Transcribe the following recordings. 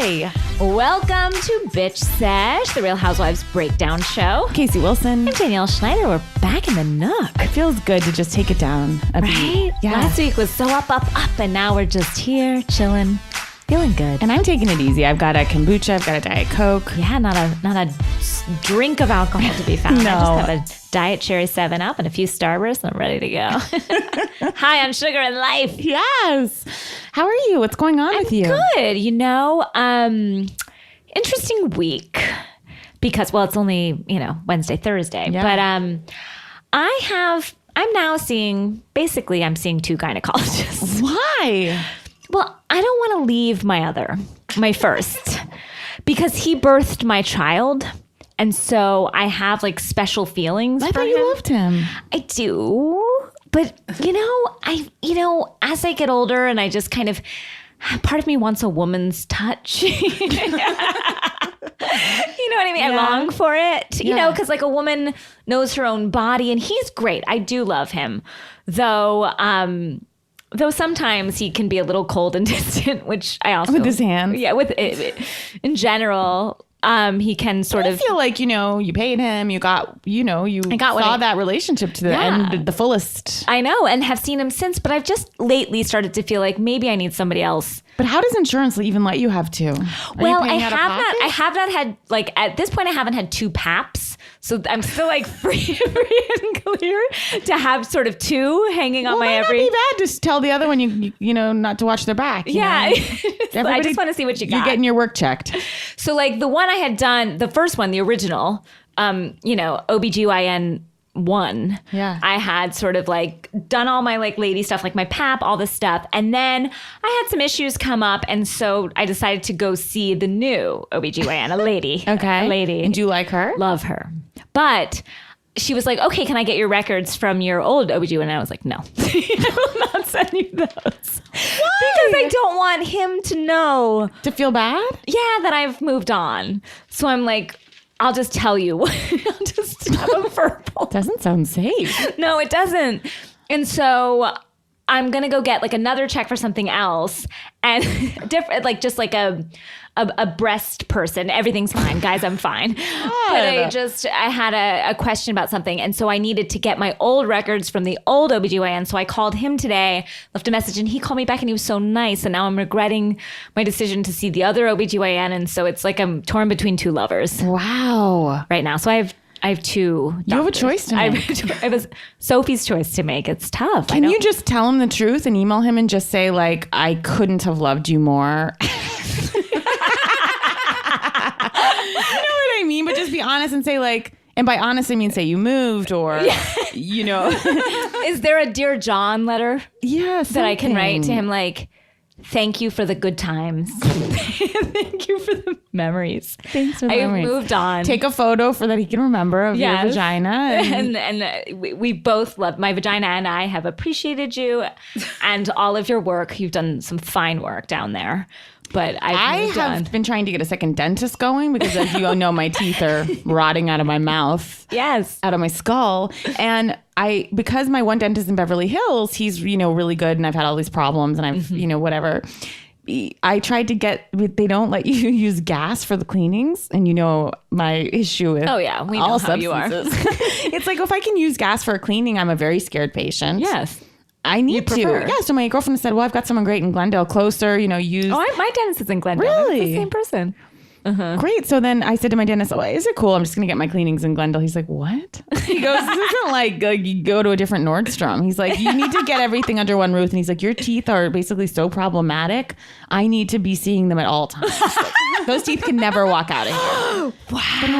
Hi. Welcome to Bitch Sesh, the Real Housewives breakdown show. Casey Wilson. I'm Danielle Schneider. We're back in the nook. It feels good to just take it down a Right? beat. Yeah. Last week was so up, and now we're just here, chilling, feeling good. And I'm taking it easy. I've got a kombucha. I've got a Diet Coke. Yeah, not a drink of alcohol to be found. No. I just have a Diet Cherry 7-Up and a few Starbursts, and I'm ready to go. High on sugar and life. Yes. How are you? What's going on with you? Good. Interesting week because, well, it's only, Wednesday, Thursday. Yeah. But I'm now seeing two gynecologists. Why? Well, I don't want to leave my first, because he birthed my child. And so I have special feelings for him. I thought you loved him. I do. But, as I get older and I just kind of, part of me wants a woman's touch. You know what I mean? Yeah. I long for it, Yeah. because a woman knows her own body, and he's great. I do love him, though sometimes he can be a little cold and distant, which I also... With his hands? Yeah, in general... he can sort of... I feel like, you paid him, you got, saw that relationship to the end, the fullest. I know, and have seen him since, but I've just lately started to feel like maybe I need somebody else. But how does insurance even let you have two? Well, I have not had, at this point, I haven't had two PAPs. So I'm still free and clear to have sort of two hanging on my every... Well, might not be bad. Just tell the other one, you not to watch their back. Yeah. I just want to see what you got. You're getting your work checked. So the one I had done, the first one, the original, OBGYN 1. Yeah. I had sort of done all my lady stuff, my PAP, all this stuff. And then I had some issues come up. And so I decided to go see the new OBGYN, a lady. Okay. A lady. And do you like her? Love her. But she was like, okay, can I get your records from your old OBGYN? And I was like, no. I will not send you those. Why? Because I don't want him to know. To feel bad? Yeah, that I've moved on. So I'm like, I'll just tell you. I'll just have a verbal. Doesn't sound safe. No, it doesn't. And so I'm going to go get another check for something else. And different, a breast person. Everything's fine. Guys, I'm fine. But I had a question about something. And so I needed to get my old records from the old OBGYN. So I called him today, left a message, and he called me back, and he was so nice. And now I'm regretting my decision to see the other OBGYN. And so it's I'm torn between two lovers. Wow. Right now. So I have two doctors. You have a choice to make. I have Sophie's choice to make. It's tough. Can you just tell him the truth and email him and just say, I couldn't have loved you more? You know what I mean? But just be honest and say, and by honest, I mean say you moved or, Is there a Dear John letter? Yes. That I can write to him thank you for the good times. Thank you for the memories. Thanks for the memories. I've moved on. Take a photo for that he can remember of your vagina. And we both love, my vagina and I have appreciated you and all of your work. You've done some fine work down there. But I have been trying to get a second dentist going because, as you know, my teeth are rotting out of my mouth. Yes. Out of my skull. And because my one dentist in Beverly Hills, he's, really good, and I've had all these problems, and I've, whatever. I tried to they don't let you use gas for the cleanings. And my issue with we know all how you are. It's if I can use gas for a cleaning, I'm a very scared patient. Yes. I need to. Yeah. So my girlfriend said, well, I've got someone great in Glendale, closer, use. Oh, my dentist is in Glendale. Really? It's the same person. Uh-huh. Great. So then I said to my dentist, is it cool? I'm just going to get my cleanings in Glendale. He's like, what? He goes, this isn't like you go to a different Nordstrom. He's like, you need to get everything under one roof. And he's like, your teeth are basically so problematic. I need to be seeing them at all times. Those teeth can never walk out of here. Wow. But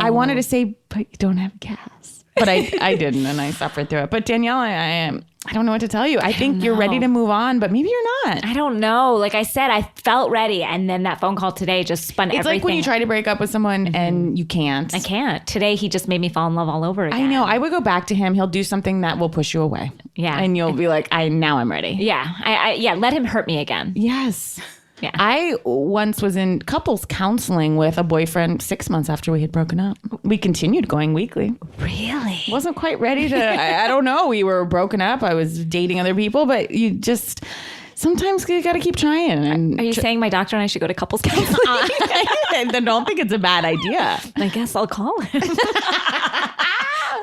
I wanted to say, but you don't have gas. But I didn't, and I suffered through it. But Danielle, I don't know what to tell you. I think you're ready to move on, but maybe you're not. I don't know. Like I said, I felt ready, and then that phone call today just spun everything. It's like when you try to break up with someone and you can't. I can't. Today, he just made me fall in love all over again. I know. I would go back to him. He'll do something that will push you away. Yeah. And you'll be like, now I'm ready. Yeah. Yeah. Let him hurt me again. Yes. Yeah. I once was in couples counseling with a boyfriend 6 months after we had broken up. We continued going weekly. Really? Wasn't quite ready to, I don't know. We were broken up. I was dating other people, but you just, sometimes you got to keep trying. And Are you saying my doctor and I should go to couples counseling? I don't think it's a bad idea. I guess I'll call him.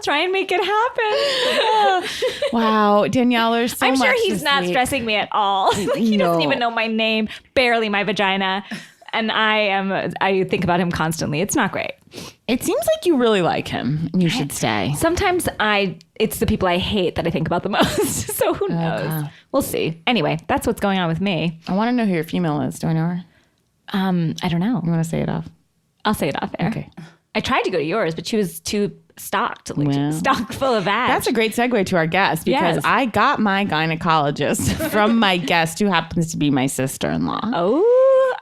Try and make it happen. Wow, Danielle, there's so I'm much sure he's this not week. stressing me at all. He doesn't even know my name, barely my vagina. And I think about him constantly. It's not great. It seems like you really like him. You should stay. Sometimes it's the people I hate that I think about the most. So who knows? Okay. We'll see. Anyway, that's what's going on with me. I want to know who your female is. Do I know her? I don't know. You want to say it off? I'll say it off air. Okay. I tried to go to yours, but she was too stocked. Like she was Well, stocked full of ads. That's a great segue to our guest because Yes. I got my gynecologist from my guest who happens to be my sister-in-law.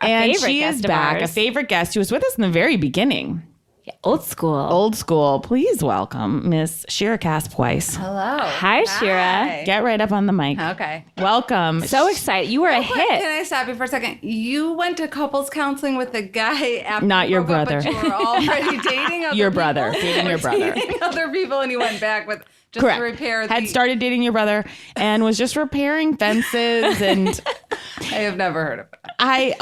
a and favorite she guest is of back, ours. a favorite guest who was with us in the very beginning. Yeah, old school. Old school. Please welcome Miss Shira Caspe-Weiss. Hello. Hi, Shira. Get right up on the mic. Okay. Welcome. So excited. You were a hit. Can I stop you for a second? You went to couples counseling with a guy after Not you your broke up, brother. but you were already dating other Your people? brother. Dating your brother. Dating other people, and you went back with just Correct. to repair the... Had started dating your brother and was just repairing fences. And I have never heard of it.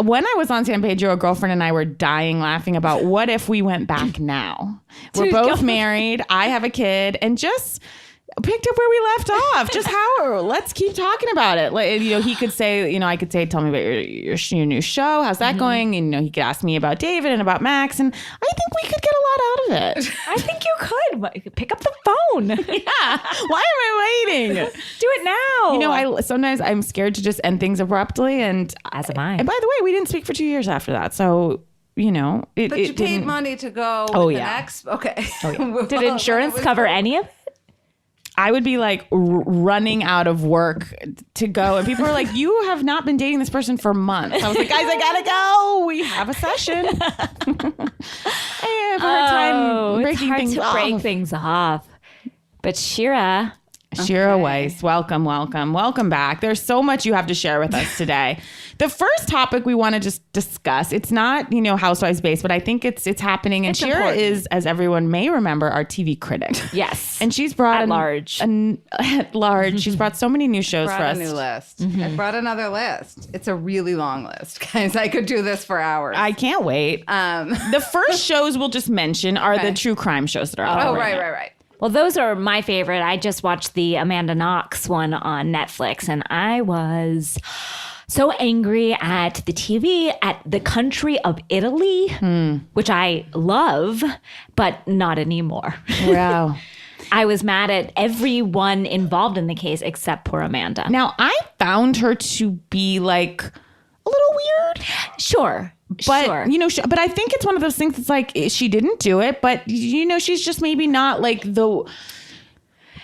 when I was on San Pedro, a girlfriend and I were dying laughing about what if we went back now? We're both married. I have a kid and just picked up where we left off. Just let's keep talking about it. Like, he could say, I could say, tell me about your new show. How's that going? And, he could ask me about David and about Max. And I think we could get a lot out of it. I think you could. Pick up the phone. Yeah. Why am I waiting? Do it now. Sometimes I'm scared to just end things abruptly. And As am I. And by the way, we didn't speak for 2 years after that. So, But you paid didn't- money to go Oh, with yeah. the next? Okay. Did insurance cover any of it? I would be like running out of work to go. And people are like, you have not been dating this person for months. I was like, guys, I gotta go. We have a session. I have a hard time breaking it's hard things to off. break things off. But Shira, Shira Weiss, welcome back. There's so much you have to share with us today. The first topic we want to just discuss, it's not, Housewives based, but I think it's happening. And It's Shira important. is, as everyone may remember, our TV critic. yes. And she's brought At large. at large. She's brought so many new shows for Brought us. a new list. I brought another list. It's a really long list, guys. I could do this for hours. I can't wait. The first shows we'll just mention are the Okay. true crime shows that are out Oh, right now. right. Well, those are my favorite. I just watched the Amanda Knox one on Netflix, and I was so angry at the TV, at the country of Italy, which I love, but not anymore. Wow. I was mad at everyone involved in the case except poor Amanda. Now, I found her to be like a little weird. Sure. But, sure. but I think it's one of those things that's like, she didn't do it, but, she's just maybe not like the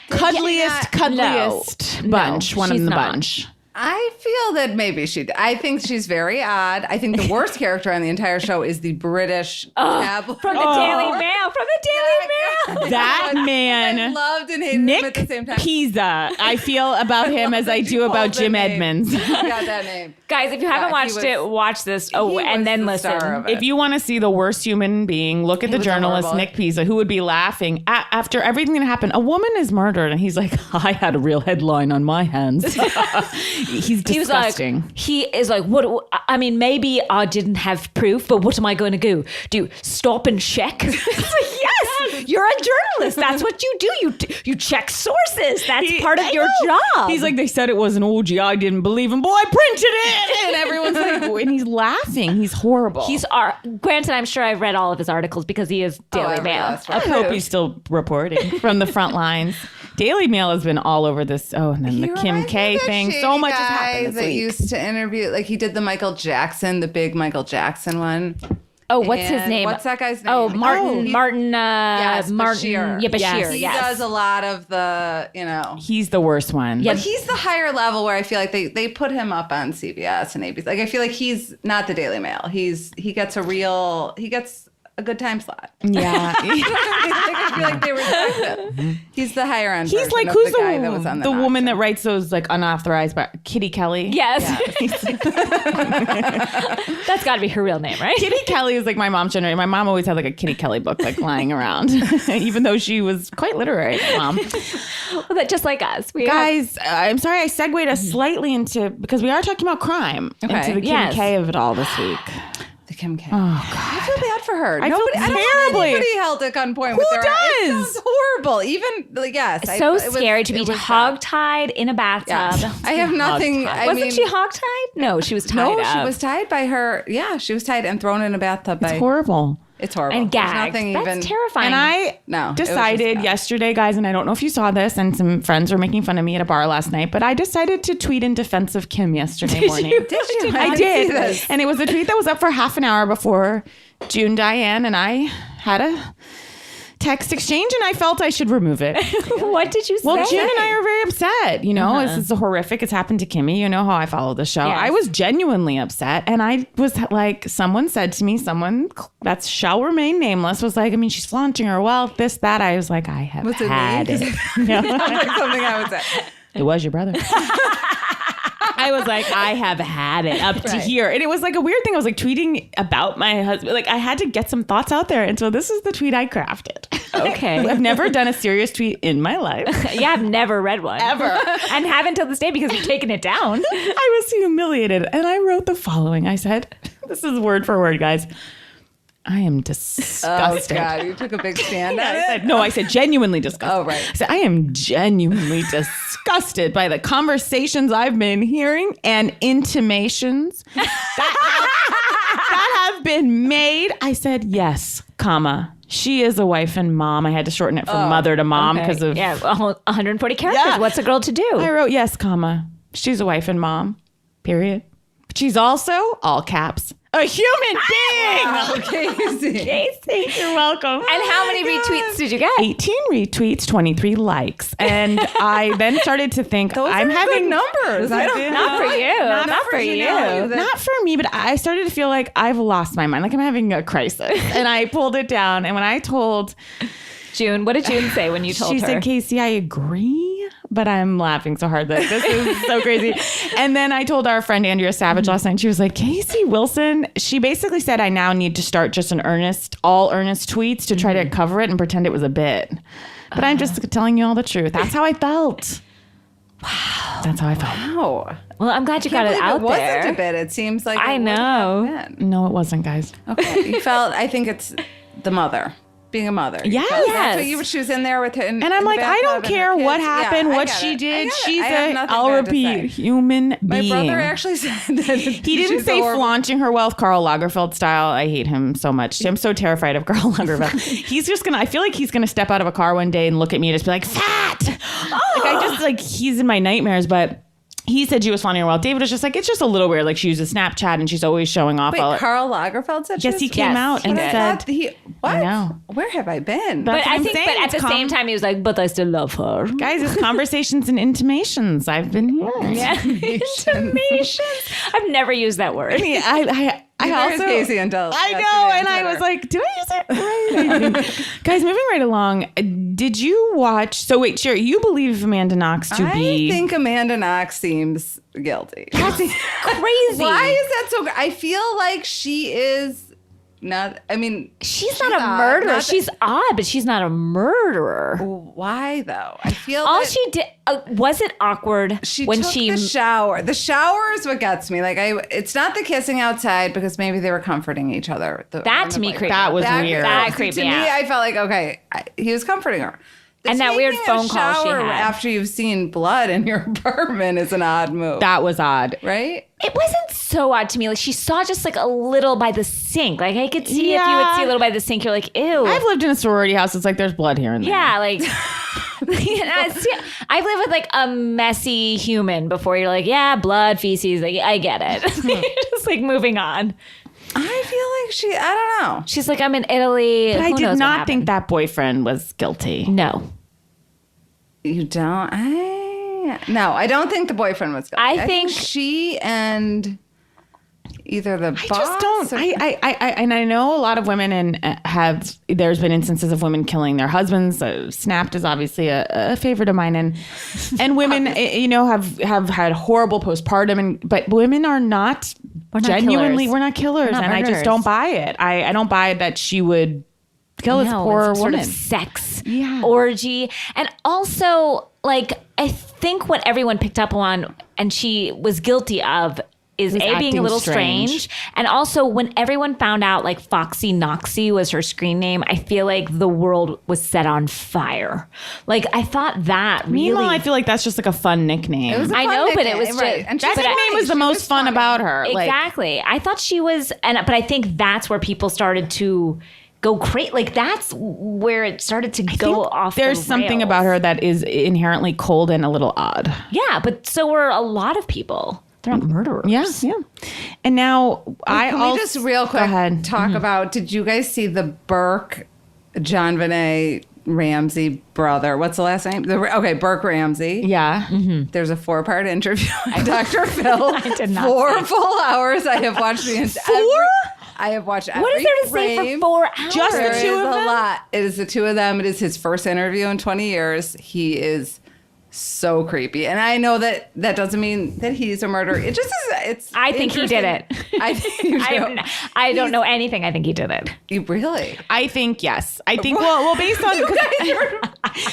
cuddliest bunch, one she's in the not. bunch. I feel that maybe I think she's very odd. I think the worst character on the entire show is the British tabloid. From the Daily Mail. From the Daily Mail. That I man, loved and hated him at Nick the same time. Pisa, I feel about him as I do about Jim Edmonds. I got that name. Guys, if you haven't Yeah, he watched was- it, watch this. Oh, he and was then the listen. star of it. If you want to see the worst human being, look at the was journalist, horrible. Nick Pisa, who would be laughing after everything that happened. A woman is murdered. And he's like, I had a real headline on my hands. He's disgusting. He is like, what? I mean, maybe I didn't have proof, but what am I going to do? Stop and check? Yes, you're a journalist. That's what you do. You check sources. That's part of I your know. job. He's like, they said it was an orgy. I didn't believe him. Boy, I printed it. And everyone's like, and he's laughing. He's horrible. Granted, I'm sure I've read all of his articles because he is Daily every Mail. last one. I hope he's still reporting from the front lines. Daily Mail has been all over this. Oh, and then the Kim K thing. So much has happened this that week. used to interview, like he did the Michael Jackson, the big Michael Jackson one. Oh, what's his And name? What's that guy's name? Oh, Martin. he- Martin. Yes, Martin. Bashir. Yeah, Bashir. Yes. He Yes. does a lot of the, He's the worst one. Yeah. But he's the higher level where I feel like they put him up on CBS and ABC. Like I feel like he's not the Daily Mail. He gets a good time slot. Yeah. I feel like they respect it. He's the higher end. He's version like, of who's the guy that was on the Knox woman show. that writes those like unauthorized, but Kitty Kelly? Yes. That's got to be her real name, right? Kitty Kelly is like my mom's generation. My mom always had like a Kitty Kelly book like lying around, even though she was quite literary. Mom, Well, that just like us. guys, I'm sorry I segued us slightly into because we are talking about crime into the Kim Yes. K of it all this week. The Kim K. Oh God. I feel bad for her. I feel I don't terribly. think anybody held at gunpoint with her. It does? sounds horrible. Even like, yes. So it was- scary to be it was hogtied in a bathtub. Yeah. I have nothing. I Wasn't mean, she hogtied? No, she was tied no, up. she was tied by her. Yeah, she was tied and thrown in a bathtub by. It's horrible. It's horrible. and There's gagged. nothing That's even. terrifying. And I No, it was just decided bad. yesterday, guys, and I don't know if you saw this, and some friends were making fun of me at a bar last night, but I decided to tweet in defense of Kim yesterday morning. Did you? I didn't did. see this. And it was a tweet that was up for half an hour before June Diane and I had a text exchange, and I felt I should remove it. What did you say? Well, June and I are very upset. You know, this is horrific. It's happened to Kimmy. You know how I follow the show. Yes. I was genuinely upset. And I was like, someone said to me, someone that shall remain nameless was like, I mean, she's flaunting her wealth, this, that. I was like, I have Was it me? had it. Yeah. Like something I would say. It was your brother. I was like, I have had it up to here. And it was like a weird thing. I was like tweeting about my husband. Like I had to get some thoughts out there. And so this is the tweet I crafted. Okay. I've never done a serious tweet in my life. Yeah, I've never read one. Ever. And haven't till this day because you've taken it down. I was humiliated. And I wrote the following. I said, this is word for word, guys. I am Oh disgusted. God, you took a big stand on it. I said genuinely disgusted. Oh, right. I said, I am genuinely disgusted by the conversations I've been hearing and intimations that have been made. I said, yes, comma. She is a wife and mom. I had to shorten it from mother to mom because of. Yeah, 140 characters. Yeah. What's a girl to do? I wrote, yes, comma. She's a wife and mom, period. But she's also, all caps, a human being. Casey. You're welcome. And how many retweets did you get? 18 retweets, 23 likes. And I then started to think, Those I'm are having good numbers. I don't Not for you. Not for you. Not for me, but I started to feel like I've lost my mind. Like I'm having a crisis. And I pulled it down. And when I told June, what did June say when you told she her? said, Casey, I agree, but I'm laughing so hard that this is so crazy. And then I told our friend Andrea Savage last night, she was like, Casey Wilson, she basically said, I now need to start just all earnest tweets to try to cover it and pretend it was a bit. But I'm just telling you all the truth. That's how I felt. Wow. That's how I felt. Oh, Well, I'm glad you got it out it wasn't there. a bit. It seems like I it would know. have been. No, it wasn't, guys. Okay, you felt. I think it's the mother. Being a mother. You Yes. felt Yes. That's what you were. She was in there with her. And I'm like, I don't care what happened, what she did. She's I'll repeat, human My being. brother actually said that He didn't say flaunting her wealth, Karl Lagerfeld style. I hate him so much. I'm so terrified of Karl Lagerfeld. He's just I feel like he's gonna step out of a car one day and look at me and just be like, fat. He's in my nightmares, but he said she was flaunting her wealth. David was just like, it's just a little weird. Like she uses Snapchat and she's always showing off. Wait, Karl Lagerfeld said she Yes, was- he came out and But I said, thought what? I know. Where have I been? But- But That's what I I'm think, saying. but at the It's same time, he was like, but I still love her. guys, it's conversations and intimations. I've been hearing. Yeah. Intimations. I've never used that word. I mean, I Neither is also Casey and Danielle. I know, and I was like, did I use it right? Guys, moving right along. Did you watch? So wait, Shira, you believe Amanda Knox to be? I think Amanda Knox seems guilty. Crazy. Why is that so? I feel like she is not. I mean, She's not a odd. murderer. Not that- She's odd, but she's not a murderer. Why though? I feel All that she did was it awkward she when took she the shower. The shower is what gets me. Like it's not the kissing outside because maybe they were comforting each other. that to me creeped. That was weird. That creeped to me me. out. I felt like okay, he was comforting her. The And that weird taking a phone call she shower had. after you've seen blood in your apartment is an odd move, That was odd. right? It wasn't so odd to me. Like she saw just like a little by the sink. Like I could see if you would Yeah. see a little by the sink, you're like, ew. I've lived in a sorority house. It's like there's blood here and there. Yeah, like I've lived with like a messy human before. You're like, yeah, blood, feces. Like I get it. You're just like moving on. I feel like I don't know. She's like, I'm in Italy. But I Who knows did what not happened? think that boyfriend was guilty. No. You don't? No, I don't think the boyfriend was guilty. I think- she and either the I boss just don't. or- And I know a lot of women there's been instances of women killing their husbands. Snapped is obviously a favorite of mine, and women, have had horrible postpartum, but women are not genuinely. killers. We're not killers, We're not and I just murderers. don't buy it. I don't buy it that she would kill this poor it's woman. sort of sex orgy. And also, like, I think what everyone picked up on and she was guilty of is Was being acting a little strange. strange. And also when everyone found out like Foxy Noxy was her screen name, I feel like the world was set on fire. Like I thought that really. Meanwhile, I feel like that's just like a fun nickname. It was a I fun know, but it nickname, was just- right. And that she's nickname funny. was the She most fun funny. about her. Like, Exactly. I thought she was, but I think that's where people started to go crazy. Like that's where it started to go off. There's the something rails. about her that is inherently cold and a little odd. Yeah, but so were a lot of people. They're not murderers. Yeah. And now Can we just real Go quick ahead. talk about, did you guys see the Burke, John Benet Ramsey brother? What's the last name? Burke Ramsey. Yeah. There's a 4-part interview with Dr. Phil. I did not 4 full hours. I have watched the entire. I have watched every What is there to say frame. for 4 hours? Just the There two is of a them? lot. It is the two of them. It is his first interview in 20 years. He is so creepy. And I know that doesn't mean that he's a murderer. It just is. It's. I think he did it. I think you do. I don't know anything. I think he did it. You really? I think yes. I think well based on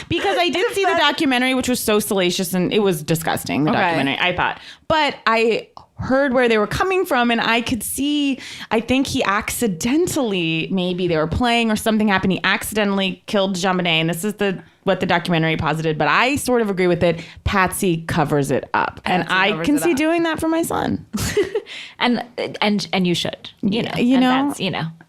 because I did see the documentary, which was so salacious and it was disgusting. The documentary, I thought, but I heard where they were coming from, and I could see. I think he accidentally, maybe they were playing or something happened. He accidentally killed Jean Benet, and this is what the documentary posited. But I sort of agree with it. Patsy covers it up, and I covers can it see up. doing that for my son. And you should. You know. You and know? that's,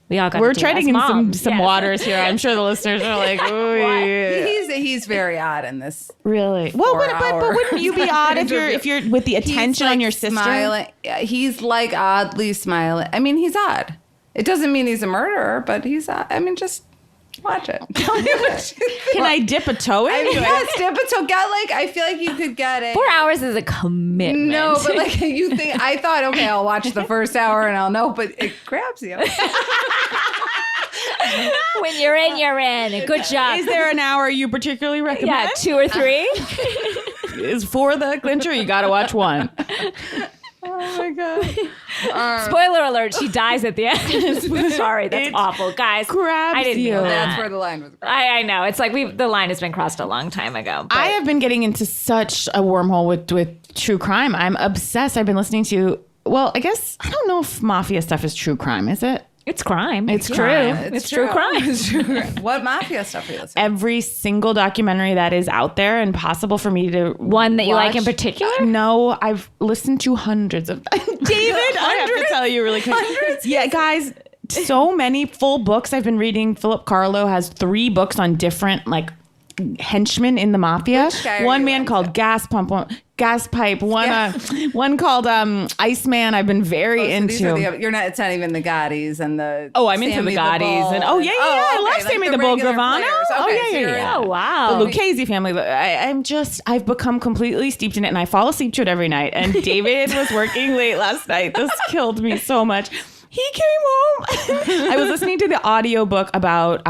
we all got. We're to do it treading as in moms. some Yes. waters here. I'm sure the listeners are like, "Ooh, yeah." He's very odd in this. Really? Well, 4 but wouldn't you be odd if you're with the attention He's, like, on your sister? Smiling. Yeah, he's like oddly smiling. I mean, he's odd. It doesn't mean he's a murderer, but he's odd. I mean, just watch it. Tell me what you think. Can I dip a toe in? I mean, yes, dip it. So I feel like you could get it. 4 hours is a commitment. No, but like you think, I thought, okay, I'll watch the first hour and I'll know, but it grabs you. when you're in, you're in. Good job. Is there an hour you particularly recommend? Yeah, 2 or 3. Is for the clincher? You got to watch one. Oh my god. Spoiler alert: she dies at the end. Sorry, that's awful, guys. grabs I didn't you. know that. That's where the line was. I know. It's like the line has been crossed a long time ago. But I have been getting into such a wormhole with true crime. I'm obsessed. I've been listening to. Well, I guess I don't know if mafia stuff is true crime. Is it? it's crime. It's true. crime. It's true crime. It's true crime. What mafia stuff are you listening? Every single documentary that is out there and possible for me to One that you like in watch. particular? No, I've listened to hundreds of David, I have to tell you really quick. Hundreds? Yeah, guys, so many full books I've been reading. Philip Carlo has 3 books on different henchmen in the mafia. Which guy are One you man into? called Gas Pipe, one called Iceman. I've been very So these are into. you're not. It's not even the Gaudis and the. Oh, I'm into Sammy the Gaudis Bull and I love okay, Sammy like the Bull regular Gravano. players. Oh Okay, yeah, so yeah, you're yeah. Oh wow. The Lucchese family. I've become completely steeped in it, and I fall asleep to it every night. And David was working late last night. This killed me so much. He came home. I was listening to the audiobook about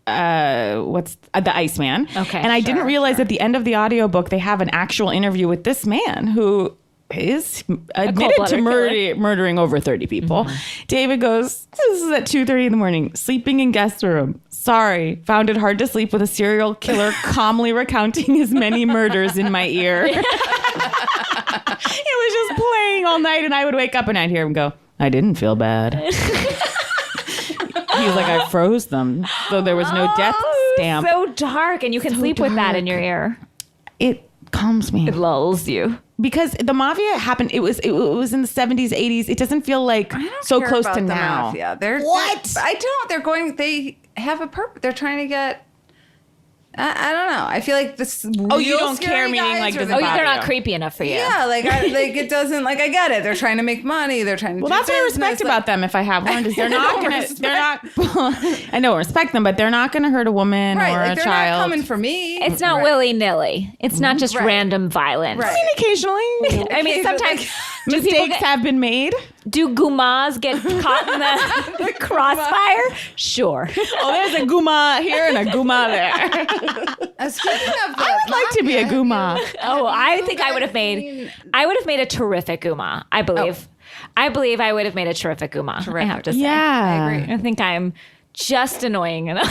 what's the Iceman. Okay, and I didn't realize at the end of the audiobook they have an actual interview with this man who is admitted to cold-blooded murdering over 30 people. David goes, this is at 2:30 in the morning, sleeping in guest room. Sorry, found it hard to sleep with a serial killer calmly recounting his many murders in my ear. It was just playing all night, and I would wake up and I'd hear him go, I didn't feel bad. He was like, I froze them, so there was no death stamp. So dark, and you can sleep with that in your ear. It calms me It lulls you. because the mafia happened. It was in the 70s, 80s. It doesn't feel like so care close about to the now. Mafia. What? I don't. They have a purpose. They're trying to get. I don't know. I feel like this. Oh, you don't care, meaning, like, does it Oh, bother they're not you? creepy enough for you. Yeah, it doesn't. I get it. They're trying to make money. They're trying to. Well, do that's what I business, respect about them. If I have one, is they're not gonna. Respect. They're not. I know, respect them, but they're not gonna hurt a woman Right, or a they're child. not coming for me. It's not Right. willy-nilly. It's not just Right. random violence. Right. I mean, occasionally I mean, sometimes do people mistakes get- have been made. Do gumas get caught in the crossfire? Sure. Oh, there's a guma here and a guma there. Speaking of the I would like to be a guma. Oh, I think I would have made a terrific guma. I believe I would have made a terrific guma. I have to say. Yeah. I agree. I think I'm just annoying enough.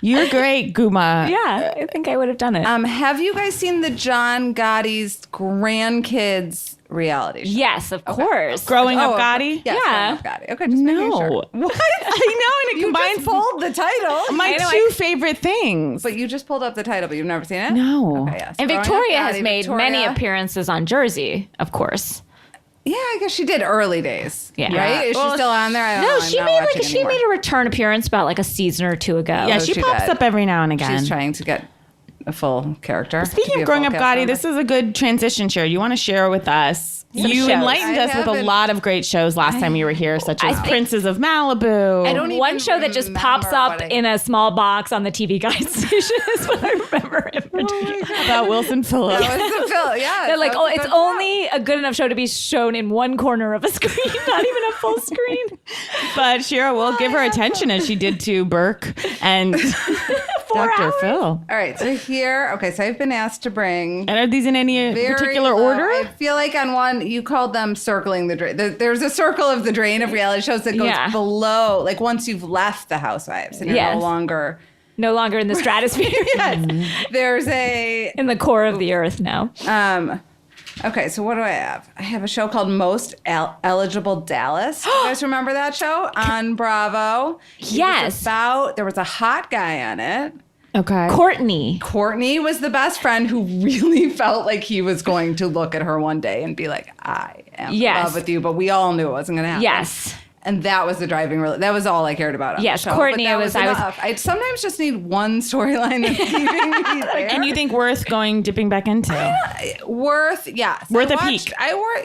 You're great, guma. Yeah, I think I would have done it. Have you guys seen the John Gotti's grandkids reality show? Yes, of course. Growing Up Gotti? Yes, Yeah. Growing Up Gotti. Okay, just making No. sure. What? I know, and it You combines just pulled the title. my I know, two favorite things. But you just pulled up the title, but you've never seen it? No. Okay, yes. And Growing Up Victoria Gotti, has made many Victoria. appearances on Jersey, of course. Yeah, I guess she did early days. Yeah. Right? Is Well, she still on there? I don't know. No, I'm she not made watching she anymore. made a return appearance about like a season or two ago. Yeah, Oh, she she pops did. up every now and again. She's trying to get a full character. Speaking of Growing Up Gotti, this is a good transition, Shira. You want to share with us? Some You shows. enlightened I us with a haven't- lot of great shows last time you were here, such as think- Princes of Malibu. I don't One even show that just pops remember up what I- in a small box on the TV Guide station is what I remember in particular. about Wilson Phillips. That was the film. Yeah. They're like, that oh, was a it's good show. only a good enough show to be shown in one corner of a screen, not even a full screen. But Shira will give her attention as she did to Burke and Dr. hours? Phil. All right, so here, okay, so I've been asked to bring And are these in any very particular low- order? I feel like on one, you called them circling the drain. There's a circle of the drain of reality shows that goes Yeah. below, like once you've left the Housewives and you're Yes. no longer. No longer in the stratosphere. There's a In the core of the earth now. Okay, so what do I have? I have a show called Most Eligible Dallas. You guys remember that show on Bravo? It was Yes. there was a hot guy on it. Okay. Courtney. Courtney was the best friend who really felt like he was going to look at her one day and be like, I am Yes. in love with you. But we all knew it wasn't going to happen. Yes. And that was the driving that was all I cared about on Yes, the show. Courtney, But that I was- enough. I sometimes just need one storyline that's keeping me there. And you think worth going dipping back into? Worth, yes. Worth I a watched- peek.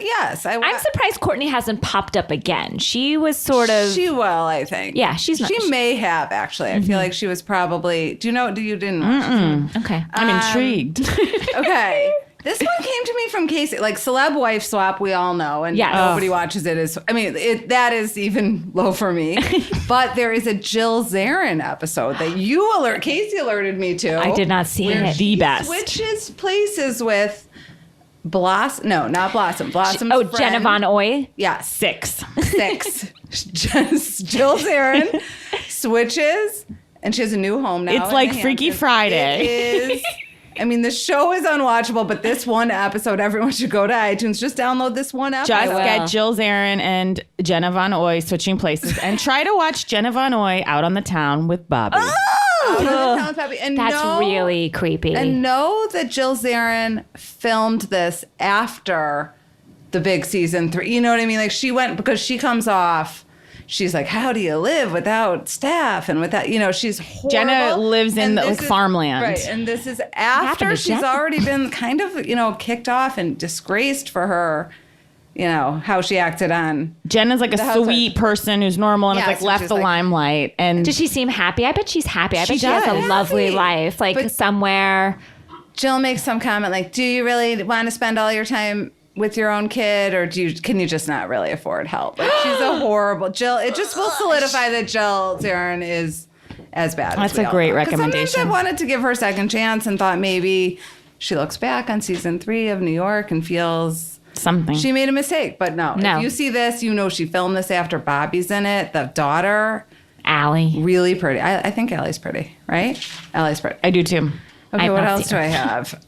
Yes. I'm surprised Courtney hasn't popped up again. She was sort of. She will, I think. Yeah, she's not- She may have actually. I feel like she was probably. Do you know? You didn't? Okay. I'm intrigued. Okay. This one came to me from Casey, like celeb wife swap. We all know, and Yes. nobody watches it. I mean, that is even low for me. But there is a Jill Zarin episode that Casey alerted me to. I did not see where it. she The best. switches places with Blossom. No, not Blossom. Blossom's Oh, friend. Jenna Von Oy. Yes. 6. Jill Zarin switches, and she has a new home now. It's in like the Freaky Hamptons. Friday. It is. I mean, the show is unwatchable, but this one episode, everyone should go to iTunes. Just download this one episode. Just will. get Jill Zarin and Jenna Von Oy switching places and try to watch Jenna Von Oy out on the town with Bobby. Out of the town, Pappy. And That's know- really creepy. And know that Jill Zarin filmed this after the big season 3. You know what I mean? Like she went because she comes off. She's like, how do you live without staff and without, she's horrible. Jenna lives in And the, this like, is- farmland. Right. And this is happened after to she's Jenna? already been kind of, kicked off and disgraced for her, how she acted on. Jenna's like a The housewife. sweet person who's normal and Yes, has like and left she's the like- limelight. And Does she seem happy? I bet she's happy. I bet she has does. a lovely Happy. life, like But- somewhere. Jill makes some comment like, do you really want to spend all your time with your own kid, or can you just not really afford help? Like she's a horrible Jill. It just will solidify that Jill Zarin is as bad. That's as we a all great know. 'Cause recommendation. Sometimes I wanted to give her a second chance and thought maybe she looks back on season 3 of New York and feels something. she made a mistake. But no, No. if you see this, she filmed this after Bobby's in it. The daughter, Allie. really pretty. I think Allie's pretty, right? Allie's pretty. I do too. Okay, I've what not else seen do I have?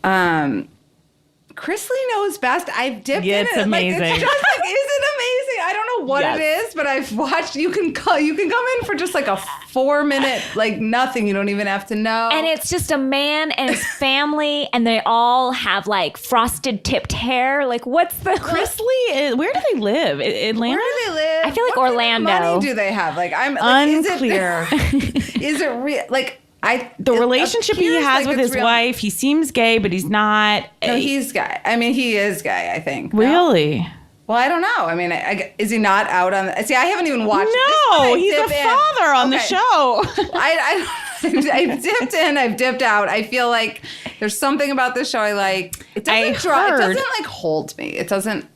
Chrisley knows best. I've dipped Yeah, in it's it. amazing. Like, it's just like, is it amazing? I don't know what Yes. it is, but I've watched. You can come in for just like a 4-minute, like nothing. You don't even have to know. And it's just a man and his family, and they all have like frosted tipped hair. Like, what's the Chrisley, where do they live? Atlanta? where do they live? I feel like What kind of Orlando. money do they have? Like I'm like, Unclear. Is it real? Like The relationship he appears has like with it's his real. wife, he seems gay, but he's not. No, he's gay. I mean, he is gay. I think. No? Really? Well, I don't know. I mean, is he not out on? See, I haven't even watched. This No, one I he's a dip in. father on the Okay. show. I I've dipped in, I've dipped out. I feel like there's something about this show I like. It doesn't it doesn't like hold me. It doesn't,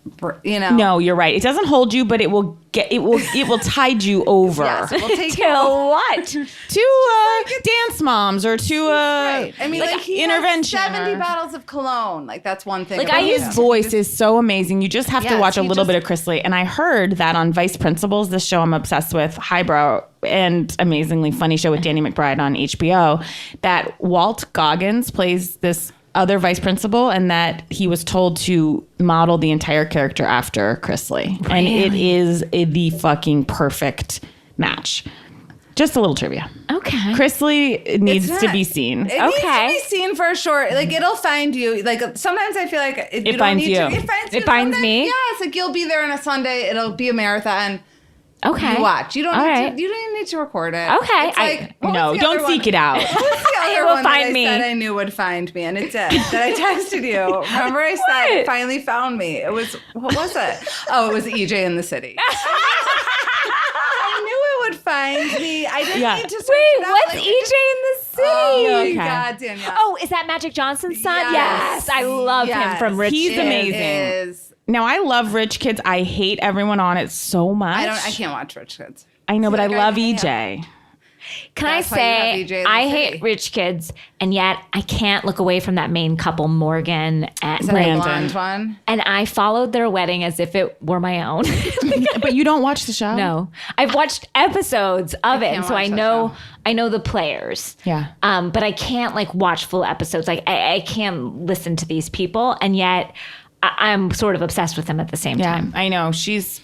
you know. No, you're right. It doesn't hold you, but it will tide you over. Yes, it will take To what? To dance moms or to right. I mean, like he intervention. has 70 bottles of cologne. Like that's one thing. Like, about His him. voice is so amazing. You just have to Yes, watch a he little just- bit of Chris Lee. And I heard that on Vice Principals, this show I'm obsessed with, highbrow and amazingly funny show with Danny McBride on HBO, that Walt Goggins plays this other vice principal, and that he was told to model the entire character after Chris Lee. And it is the fucking perfect match. Just a little trivia. Okay. Chris Lee needs It's to not- be seen. It needs to be seen for sure. Like it'll find you. Like sometimes I feel like you don't finds need you. To, it finds you. It finds Sometimes, me? Yes, like you'll be there on a Sunday. It'll be a marathon. Okay. You watch. You don't. All Need right. to, you don't even need to record it. Okay. It's like, what was No, the don't other seek one? it out. What was the other It will one that find I me. said I knew would find me, and it did. That I texted you. Remember, I said it finally found me. It was what was it? Oh, it was EJ in the City. I knew it would find me. I didn't Yeah. need to search Wait, it out. what's Like, EJ in the City? Oh my Okay. God, Danielle. Oh, is that Magic Johnson's son? Yes. I love him from Rich He's Kids. amazing. It is. Now, I love Rich Kids. I hate everyone on it so much. I can't watch Rich Kids. I know, but I Like, love can't. EJ. Can That's I why you have say, EJ in the I City. hate Rich Kids, and yet I can't look away from that main couple, Morgan and Is that Brandon. a blonde one? And I followed their wedding as if it were my own. But you don't watch the show? No, I've watched episodes of it, can't and so watch I that know show. I know the players. Yeah. But I can't like watch full episodes. Like I can't listen to these people, and yet I'm sort of obsessed with them at the same Yeah, time. I know. She's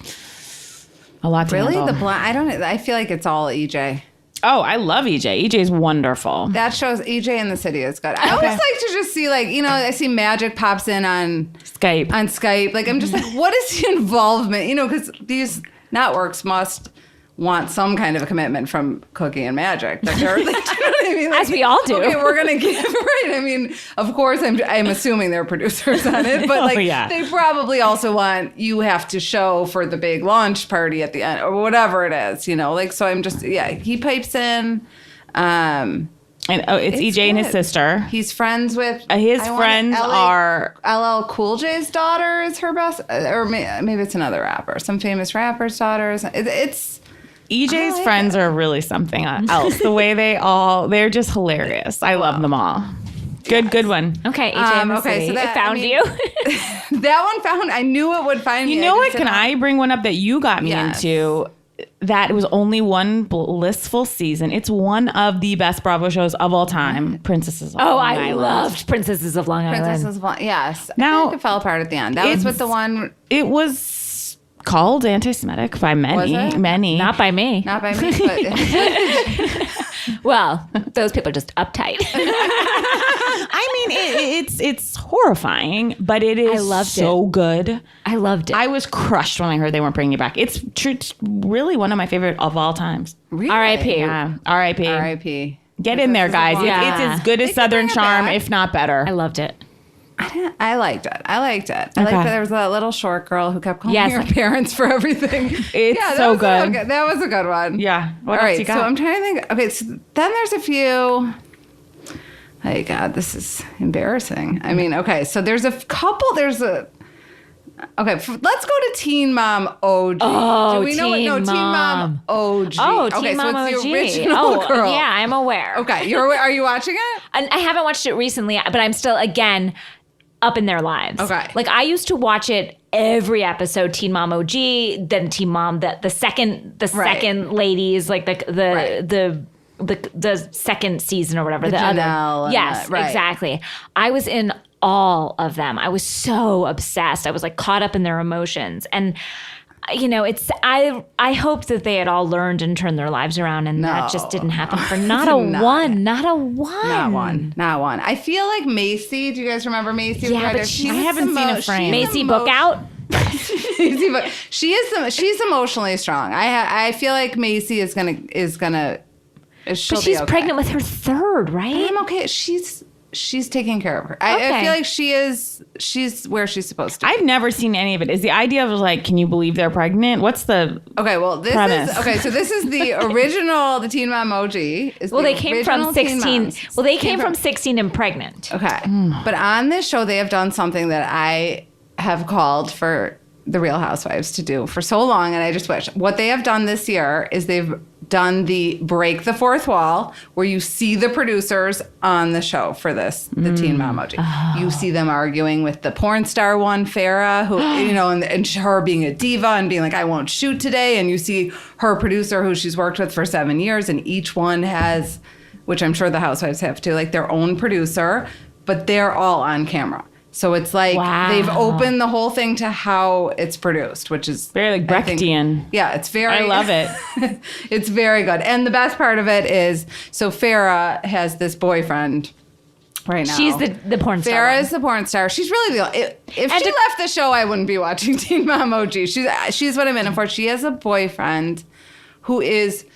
a lot to Really? handle. The blonde? I feel like it's all EJ. Oh, I love EJ. EJ's wonderful. That shows EJ in the City is good. I always like to just see I see Magic pops in on Skype. Skype. Like I'm just like, what is the involvement? Because these networks must want some kind of a commitment from Cookie and Magic. That they're, like, do you know what I mean? Like, As we all do. Okay, we're gonna give right. I mean, of course, I'm assuming they're producers on it, but like yeah. they probably also want you have to show for the big launch party at the end or whatever it is. Like so. I'm just he pipes in. And it's EJ and his good. sister. He's friends with His I want friends are LL Cool J's daughter is her best, or maybe it's another rapper, some famous rapper's daughters. It's EJ's I like friends are really something else. The way they're just hilarious. I love them all. Good one. Okay, EJ in the okay, City. so that- it found I mean- you. that one found. I knew it would find me. You know what? just Can didn't- I bring one up that you got me Yes. into? That it was only one blissful season. It's one of the best Bravo shows of all time. Princesses of Oh, Long I Island. loved Princesses of Long Island. Princess Blonde. Yes. Now- I think it fell apart at the end. That was with the one. It was called anti-Semitic by many, Was it? many. Not by me. Not by me, but Well, those people are just uptight. I mean, it's horrifying, but it is loved so good. I loved it. I was crushed when I heard they weren't bringing it back. It's really one of my favorite of all times. really? R.I.P. Yeah, R.I.P. R.I.P. Get in there, guys. Yeah. It's as good as They could Southern bring it Charm, back. if not better. I loved it. I liked it. I liked Okay. that there was that little short girl who kept calling Yes. her parents for everything. It's that so was good. That was a good one. Yeah. What All else right. you got? So I'm trying to think. Okay. So then there's a few. Oh God, this is embarrassing. I mean, okay. So there's a couple. Let's go to Teen Mom OG. Oh, Do we know what? No, Teen Teen Mom Mom. OG. Oh, okay, Teen Mom so it's OG. the original Oh, girl. yeah, I'm aware. Okay, are you watching it? And I haven't watched it recently, but I'm still, again, up in their lives. Okay. Like, I used to watch it every episode, Teen Mom OG, then Teen Mom, the second ladies, like Right. the second season or whatever. The Janelle other. and Yes, the- right. exactly. I was in all of them. I was so obsessed. I was like caught up in their emotions. And I hoped that they had all learned and turned their lives around, and that just didn't happen for not a one. Not one. I feel like Macy. Do you guys remember Macy? Yeah, Right but there? she- I haven't seen a frame. Macy book out. Macy, but she's emotionally strong. I feel like Macy is gonna. She'll But she's be okay. pregnant with her third, right? I'm okay. She's she's taking care of her. I feel like she's where she's supposed to be. I've never seen any of it. Is the idea of like, can you believe they're pregnant? What's the premise? So this is the original, the Teen Mom OG. They came from 16. Well, they came from 16 and pregnant. Okay. But on this show, they have done something that I have called for the Real Housewives to do for so long, and I just wish. What they have done this year is they've done the break the fourth wall, where you see the producers on the show for this, the Teen Mom OG. Oh. You see them arguing with the porn star one, Farrah, who, and her being a diva and being like, I won't shoot today. And you see her producer, who she's worked with for 7 years, and each one has, which I'm sure the Housewives have too, like their own producer, but they're all on camera. So it's like they've opened the whole thing to how it's produced, which is very like Brechtian. It's very. I love it. It's very good. And the best part of it is, so Farrah has this boyfriend right now. She's the porn star. Farrah is the porn star. She's really if she left the show, I wouldn't be watching Teen Mom OG. She's what I'm in it for. She has a boyfriend who is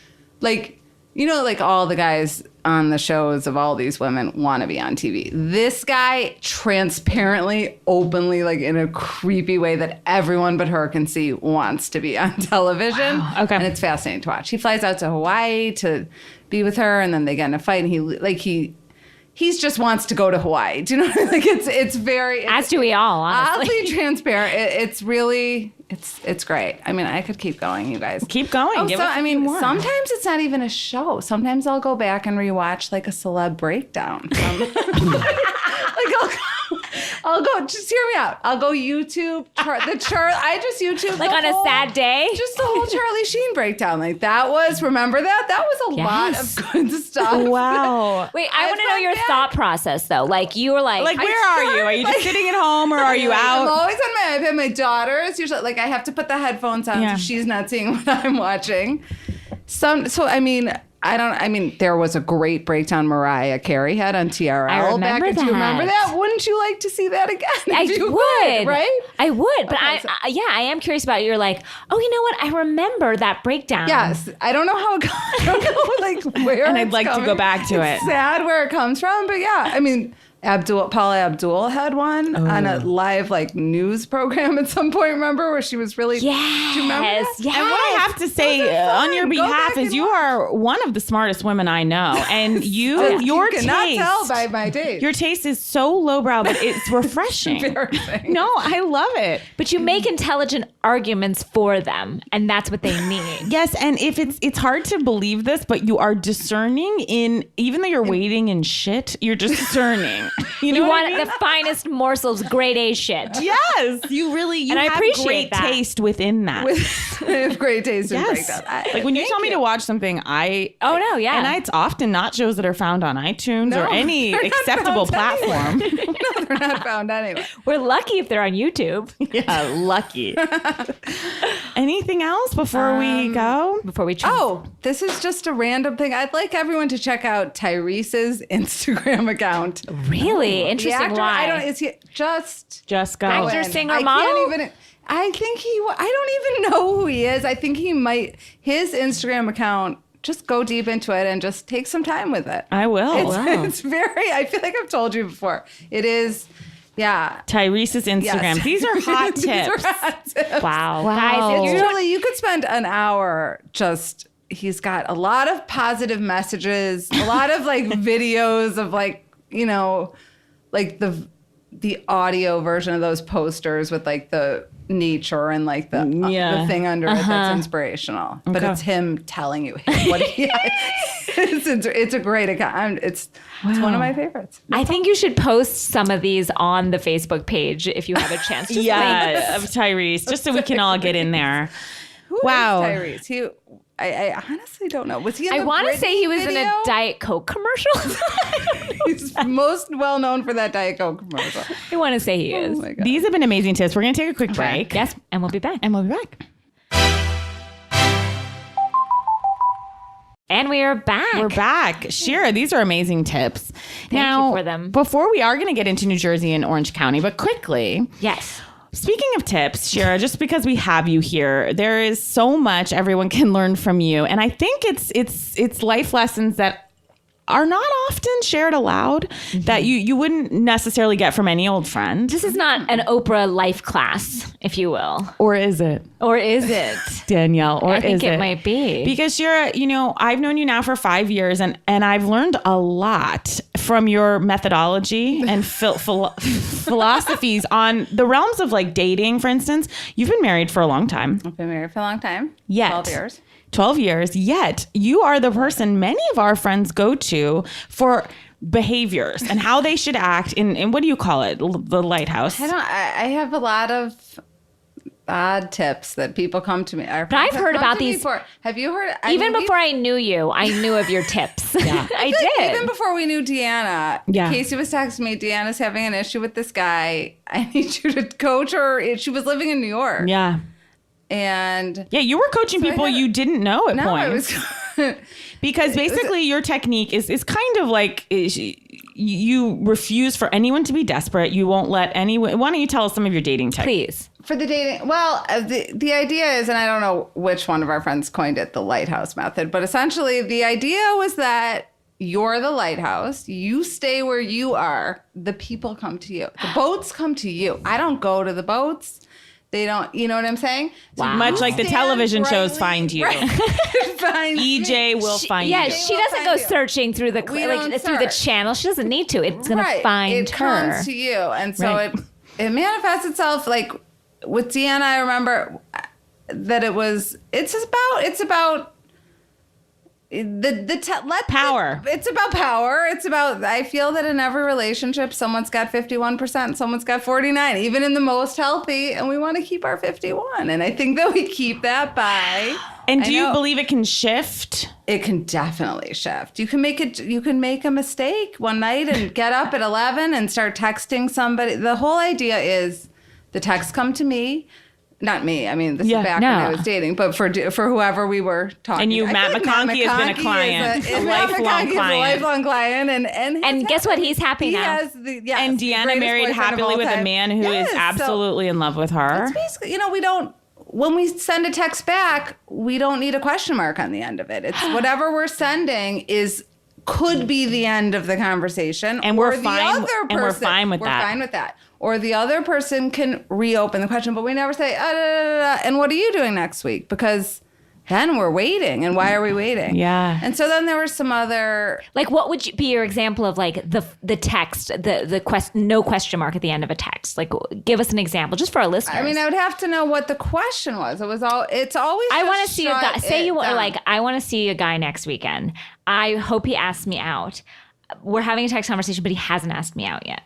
like, like all the guys on the shows of all these women want to be on TV. This guy transparently, openly, like in a creepy way that everyone but her can see, wants to be on television. Wow. Okay. And it's fascinating to watch. He flies out to Hawaii to be with her, and then they get in a fight, and he just wants to go to Hawaii. Do you know what I mean? Like it's very... As do we all, honestly. Oddly transparent. It's really... It's great. I mean, I could keep going, you guys. Keep going. Sometimes it's not even a show. Sometimes I'll go back and rewatch like a celeb breakdown. I'll go, just hear me out. I'll go YouTube, I just YouTube. Like on a sad day? Just the whole Charlie Sheen breakdown. Like remember that? That was a lot of good stuff. Wow. Wait, I want to know your thought process though. Like you were like where are you? Are you just sitting at home or are you out? I'm always on my iPad. My daughter is usually like, I have to put the headphones on so she's not seeing what I'm watching. There was a great breakdown Mariah Carey had on TRL. I remember that. Do you remember that? Wouldn't you like to see that again? I would. Right? I would. But I am curious about, you're like, oh, you know what? I remember that breakdown. Yes. I don't know how it goes. I don't know like where and I'd like to go back to it. It's sad where it comes from. But yeah, I mean, Paula Abdul had one on a live like news program at some point, remember, where she was really... Yes. Do you remember that? Yes. And what I have to say on your behalf is you are one of the smartest women I know. And your taste... cannot tell by my taste. Your taste is so lowbrow, but it's refreshing. No, I love it. But you make intelligent arguments for them, and that's what they need. Yes, and if it's hard to believe this, but you are discerning in... Even though you're waiting in shit, you're discerning. You want the finest morsels, grade A shit. Yes, you have I appreciate great that. taste within that. I have great taste in breakdown. Like when you tell me to watch something, and it's often not shows that are found on iTunes or any acceptable platform. No, they're not found anyway. We're lucky if they're on YouTube. Yeah, lucky. Anything else before we go? Before we this is just a random thing. I'd like everyone to check out Tyrese's Instagram account. Really? Interesting. Why? I don't. Is he just go? Actor, singer, model? I think I don't even know who he is. I think he might. His Instagram account. Just go deep into it and just take some time with it. I will. It's very. I feel like I've told you before. It is. Yeah. Tyrese's Instagram. Yes. These are hot tips. Wow. Guys, you could spend an hour just. He's got a lot of positive messages, a lot of like videos of like, like the audio version of those posters with like the nature and like the thing under it that's inspirational. But it's him telling you what he it's a great account. It's one of my favorites. I think you should post some of these on the Facebook page if you have a chance. Of Tyrese, just so we can all get in there. Who is Tyrese? I honestly don't know. Was he in the want to Britney say he was video? in a Diet Coke commercial. He's most well known for that Diet Coke commercial. I want to say he is. My God. These have been amazing tips. We're going to take a quick break. Yes, and we'll be back. And we are back. We're back. Shira, these are amazing tips. Thank you for them. Before we are going to get into New Jersey and Orange County, but quickly. Yes. Speaking of tips, Shira, just because we have you here, there is so much everyone can learn from you. And I think it's life lessons that are not often shared aloud that you wouldn't necessarily get from any old friend. This is not an Oprah life class, if you will. Or is it? Or is it? Danielle, or I think is it? it might be. Because Shira, I've known you now for 5 years and I've learned a lot from your methodology and philosophies on the realms of like dating, for instance. You've been married for a long time. I've been married for a long time. Yet. 12 years. 12 years, yet you are the person many of our friends go to for behaviors and how they should act in what do you call it? The Lighthouse. I have a lot of odd tips that people come to me. But I've heard about these. Before. Have you heard? Before I knew you, I knew of your tips. Yeah. I did. Even before we knew Deanna, Casey was texting me, Deanna's having an issue with this guy. I need you to coach her. She was living in New York. Yeah. And you were coaching people you didn't know at points. Because basically your technique is kind of like you refuse for anyone to be desperate. You won't let anyone. Why don't you tell us some of your dating tips? Please. For the dating, well, the idea is, and I don't know which one of our friends coined it, the Lighthouse method, but essentially the idea was that you're the lighthouse. You stay where you are. The people come to you. The boats come to you. I don't go to the boats. They don't, you know what I'm saying? Wow. Much like the television shows find you. Right. EJ will find you. Yeah, she doesn't go searching through the through the channel. She doesn't need to. It's going to find her. It comes to you. And so it manifests itself like with Deanna. I remember that it's about power. It's about power. It's about, I feel that in every relationship, someone's got 51%, someone's got 49, even in the most healthy, and we want to keep our 51. And I think that we keep that by. And do you believe it can shift? It can definitely shift. You can make a mistake one night and get up at 11 and start texting somebody. The whole idea is the texts come to me. Not me. I mean, this is back when I was dating, but for whoever we were talking. And Matt McConkey has been a client, a lifelong client. And guess what? He's happy now. And Deanna married happily with a man who is absolutely in love with her. It's basically, when we send a text back, we don't need a question mark on the end of it. It's whatever we're sending could be the end of the conversation. And we're fine with that. We're fine with that. Or the other person can reopen the question, but we never say, and what are you doing next week? Because then we're waiting. And why are we waiting? Yeah. And so then there were some other... Like, what would be your example of, like, the text, no question mark at the end of a text? Like, give us an example, just for our listeners. I mean, I would have to know what the question was. It's always... I want to see a guy... Say you are like, I want to see a guy next weekend. I hope he asks me out. We're having a text conversation, but he hasn't asked me out yet.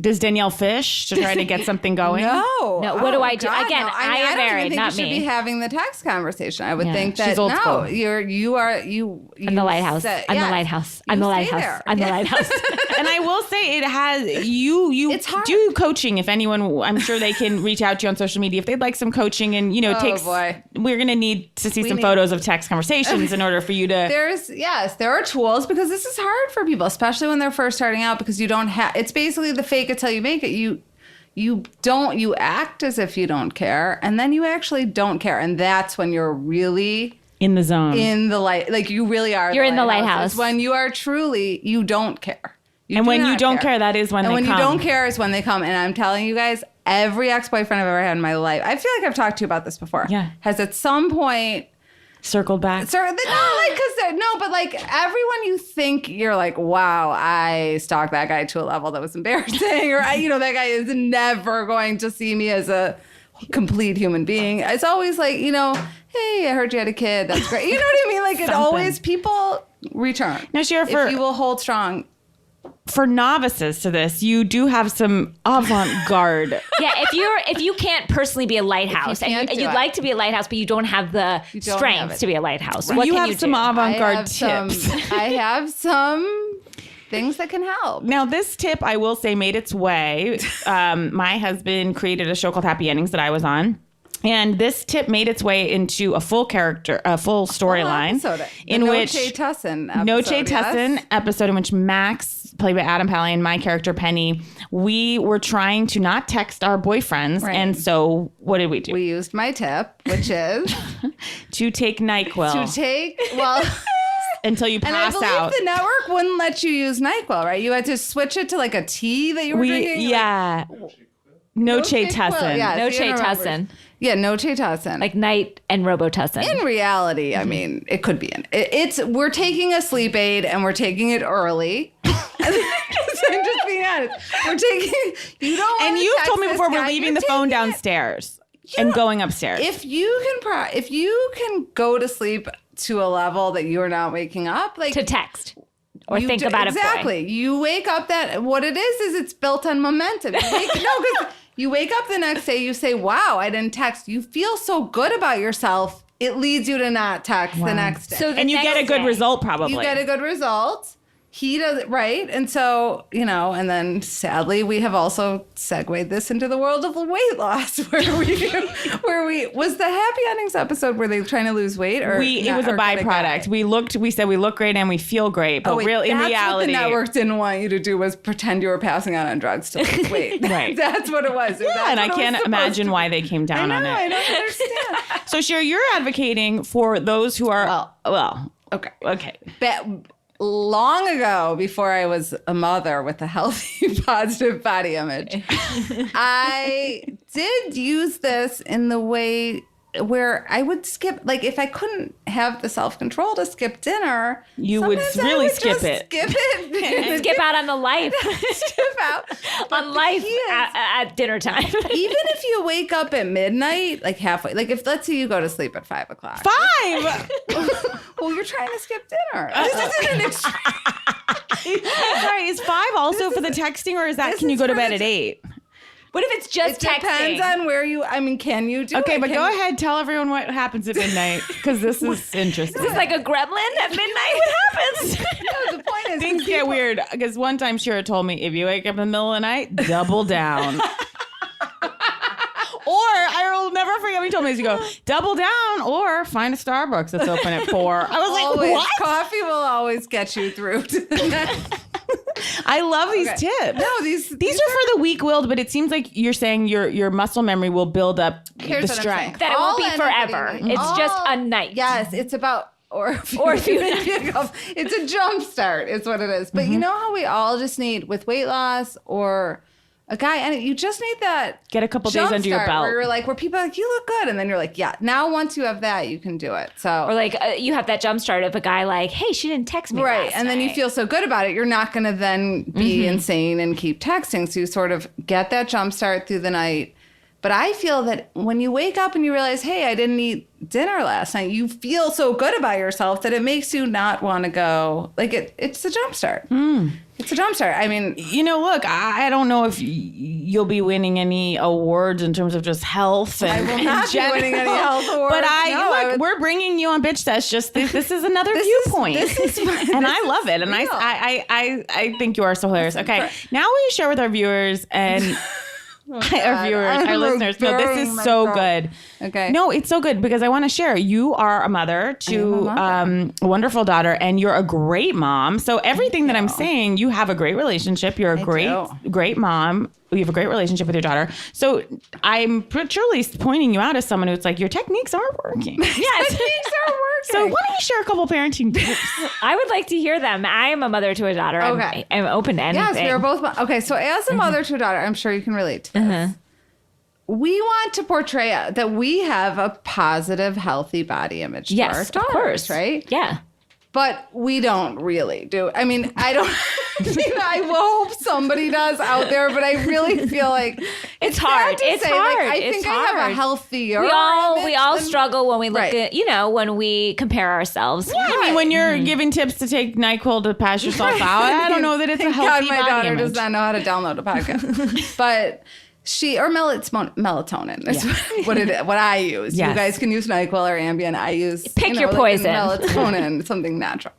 Does Danielle fish to try to get something going? No. What do I do? God, Again, no. I am married, think not you me. should be having the text conversation. I would think that she's old school. I'm the lighthouse. I'm the lighthouse. I'm the lighthouse. I'm the lighthouse. And I will say it has you do coaching if anyone. I'm sure they can reach out to you on social media if they'd like some coaching and we're gonna need to see some photos of text conversations in order for you to. There are tools because this is hard for people, especially when they're first starting out because you don't have. It's basically the fake it till you make it. You act as if you don't care, and then you actually don't care, and that's when you're really in the zone, in the light. Like you really are. You're in the lighthouse. It's when you are truly, you don't care. And when you don't care, that is when they come. And when you don't care is when they come. And I'm telling you guys, every ex-boyfriend I've ever had in my life, I feel like I've talked to you about this before. Yeah, has at some point. Circled back. But like everyone you think you're like, wow, I stalked that guy to a level that was embarrassing, or that guy is never going to see me as a complete human being. It's always like, hey, I heard you had a kid. That's great. You know what I mean? Like it always people return. Now, Shira, if you will hold strong. For novices to this, you do have some avant-garde. Yeah, if you can't personally be a lighthouse and you'd like to be a lighthouse, but you don't have the strength to be a lighthouse, what can you do? Some avant-garde tips. I have some things that can help. Now, this tip, I will say, made its way. My husband created a show called Happy Endings that I was on. And this tip made its way into a full storyline. In which Noche Tussin episode in which Max, played by Adam Pally, and my character Penny, we were trying to not text our boyfriends. Right. And so what did we do? We used my tip, which is to take NyQuil. until you And I pass believe out. the network wouldn't let you use NyQuil, right? You had to switch it to like a tea that you were drinking. Yeah. No Tussin. Yeah, No Fiona remembers. Tussin. Yeah, no Tussin. Like night and Robitussin. in reality, I mean, it could be. We're taking a sleep aid and we're taking it early. I'm just being honest. We're taking. You don't. And wanna you text told me this before we're guy, leaving you're the phone taking it. downstairs and going upstairs. If you can go to sleep to a level that you're not waking up, like to text or you think do- about exactly. it. You wake up what it is it's built on momentum. Because you wake up the next day, you say, "Wow, I didn't text." You feel so good about yourself. It leads you to not text the next day. So the and you get a next good day- result probably. You get a good result. He does it right. And so, and then sadly, we have also segued this into the world of weight loss where we was the Happy Endings episode where they were trying to lose weight or it was a or did they byproduct. die? We said we look great and we feel great, but Wait, real in that's reality, what the network didn't want you to do was pretend you were passing out on drugs to lose weight. Right. That's what it was. yeah, and I can't imagine why they came down on I it. don't understand. So, Shira, you're advocating for those who are okay. Long ago, before I was a mother with a healthy, positive body image, I did use this in the way where I would skip, like if I couldn't have the self-control to skip dinner, You would sometimes I really would skip just it. Skip it. Skip out on the life. Skip out. On life key is- at dinner time. Even if you wake up at midnight, like halfway, like if let's say you go to sleep at 5 o'clock. 5. Well, you're trying to skip dinner. This isn't an extreme. Sorry, is 5 also for the texting, or is that This can you is go to for bed the at 8? What if it's just It texting? depends on where can you do Okay, it? but Can go you- ahead, tell everyone what happens at midnight because this is interesting. This is like a gremlin at midnight. What happens? No, the point is Things get weird because one time Shira told me if you wake up in the middle of the night, double down. Or I will never forget when he told me this. You go double down or find a Starbucks that's open at 4. I was like, always, what? coffee will always get you through to the next. I love these Okay. tips. No, these are for the weak-willed, but it seems like you're saying your muscle memory will build up Here's the what I'm strength. saying. That it won't be All forever. anybody- It's just a night. Yes, it's about or a Or a few It's a jump start, is what it is. But Mm-hmm. you know how we all just need with weight loss or a guy, and you just need that Get a couple days jump under your start belt. where you're like, where people are like, you look good, and then you're like, yeah. Now once you have that, you can do it. So Or like you have that jump start of a guy like, hey, she didn't text me right, last and then you night. feel so good about it, you're not going to then be insane and keep texting. So you sort of get that jump start through the night. But I feel that when you wake up and you realize, hey, I didn't eat dinner last night, you feel so good about yourself that it makes you not want to go. Like it's a jump start. It's a jump start. I mean, Look, I don't know if you'll be winning any awards in terms of just health. And, I will not be winning any health awards. But No, I would- we're bringing you on Bitch Sesh. Just this is another viewpoint, and I love it. And real. I think you are so hilarious. Okay, now we share with our viewers and. Our viewers, our I'm listeners. No, this regurgitating is so myself. good. Okay. No, it's so good because I want to share. You are a mother to a wonderful daughter, and you're a great mom. So everything that I'm saying, you have a great relationship. You're a great mom. You have a great relationship with your daughter. So I'm truly pointing you out as someone who's like, your techniques aren't working. Yes. Techniques are working. So why don't you share a couple parenting tips? I would like to hear them. I am a mother to a daughter. Okay. I'm open to anything. Yes, we are both. Okay, so as a mother to a daughter, I'm sure you can relate to this. We want to portray that we have a positive, healthy body image to our Yes, daughters, of course. right? Yeah. But we don't really do. I mean, I don't. I hope somebody does out there, but I really feel like It's sad hard. to It's say, hard. Like, I It's think I have hard. a healthier. We all image than- struggle when we look Right. at, when we compare ourselves. Yeah, I mean, when you're giving tips to take NyQuil to pass yourself out, I don't know that it's a Thank healthy God my body daughter image. does not know how to download a podcast. But melatonin is what I use. Yes. You guys can use NyQuil or Ambien. I use Pick your poison. Melatonin, something natural.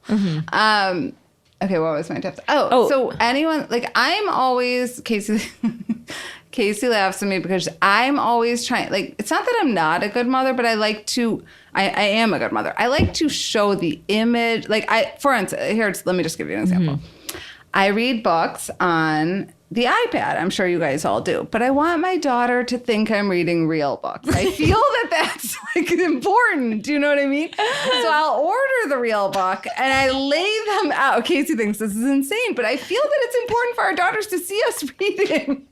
Okay, what was my tips? So anyone I'm always Casey. Casey laughs at me because I'm always trying. It's not that I'm not a good mother, but I like to. I am a good mother. I like to show the image. For instance, let me just give you an example. I read books on the iPad. I'm sure you guys all do. But I want my daughter to think I'm reading real books. I feel that that's like important. Do you know what I mean? So I'll order the real book and I lay them out. Casey thinks this is insane, but I feel that it's important for our daughters to see us reading.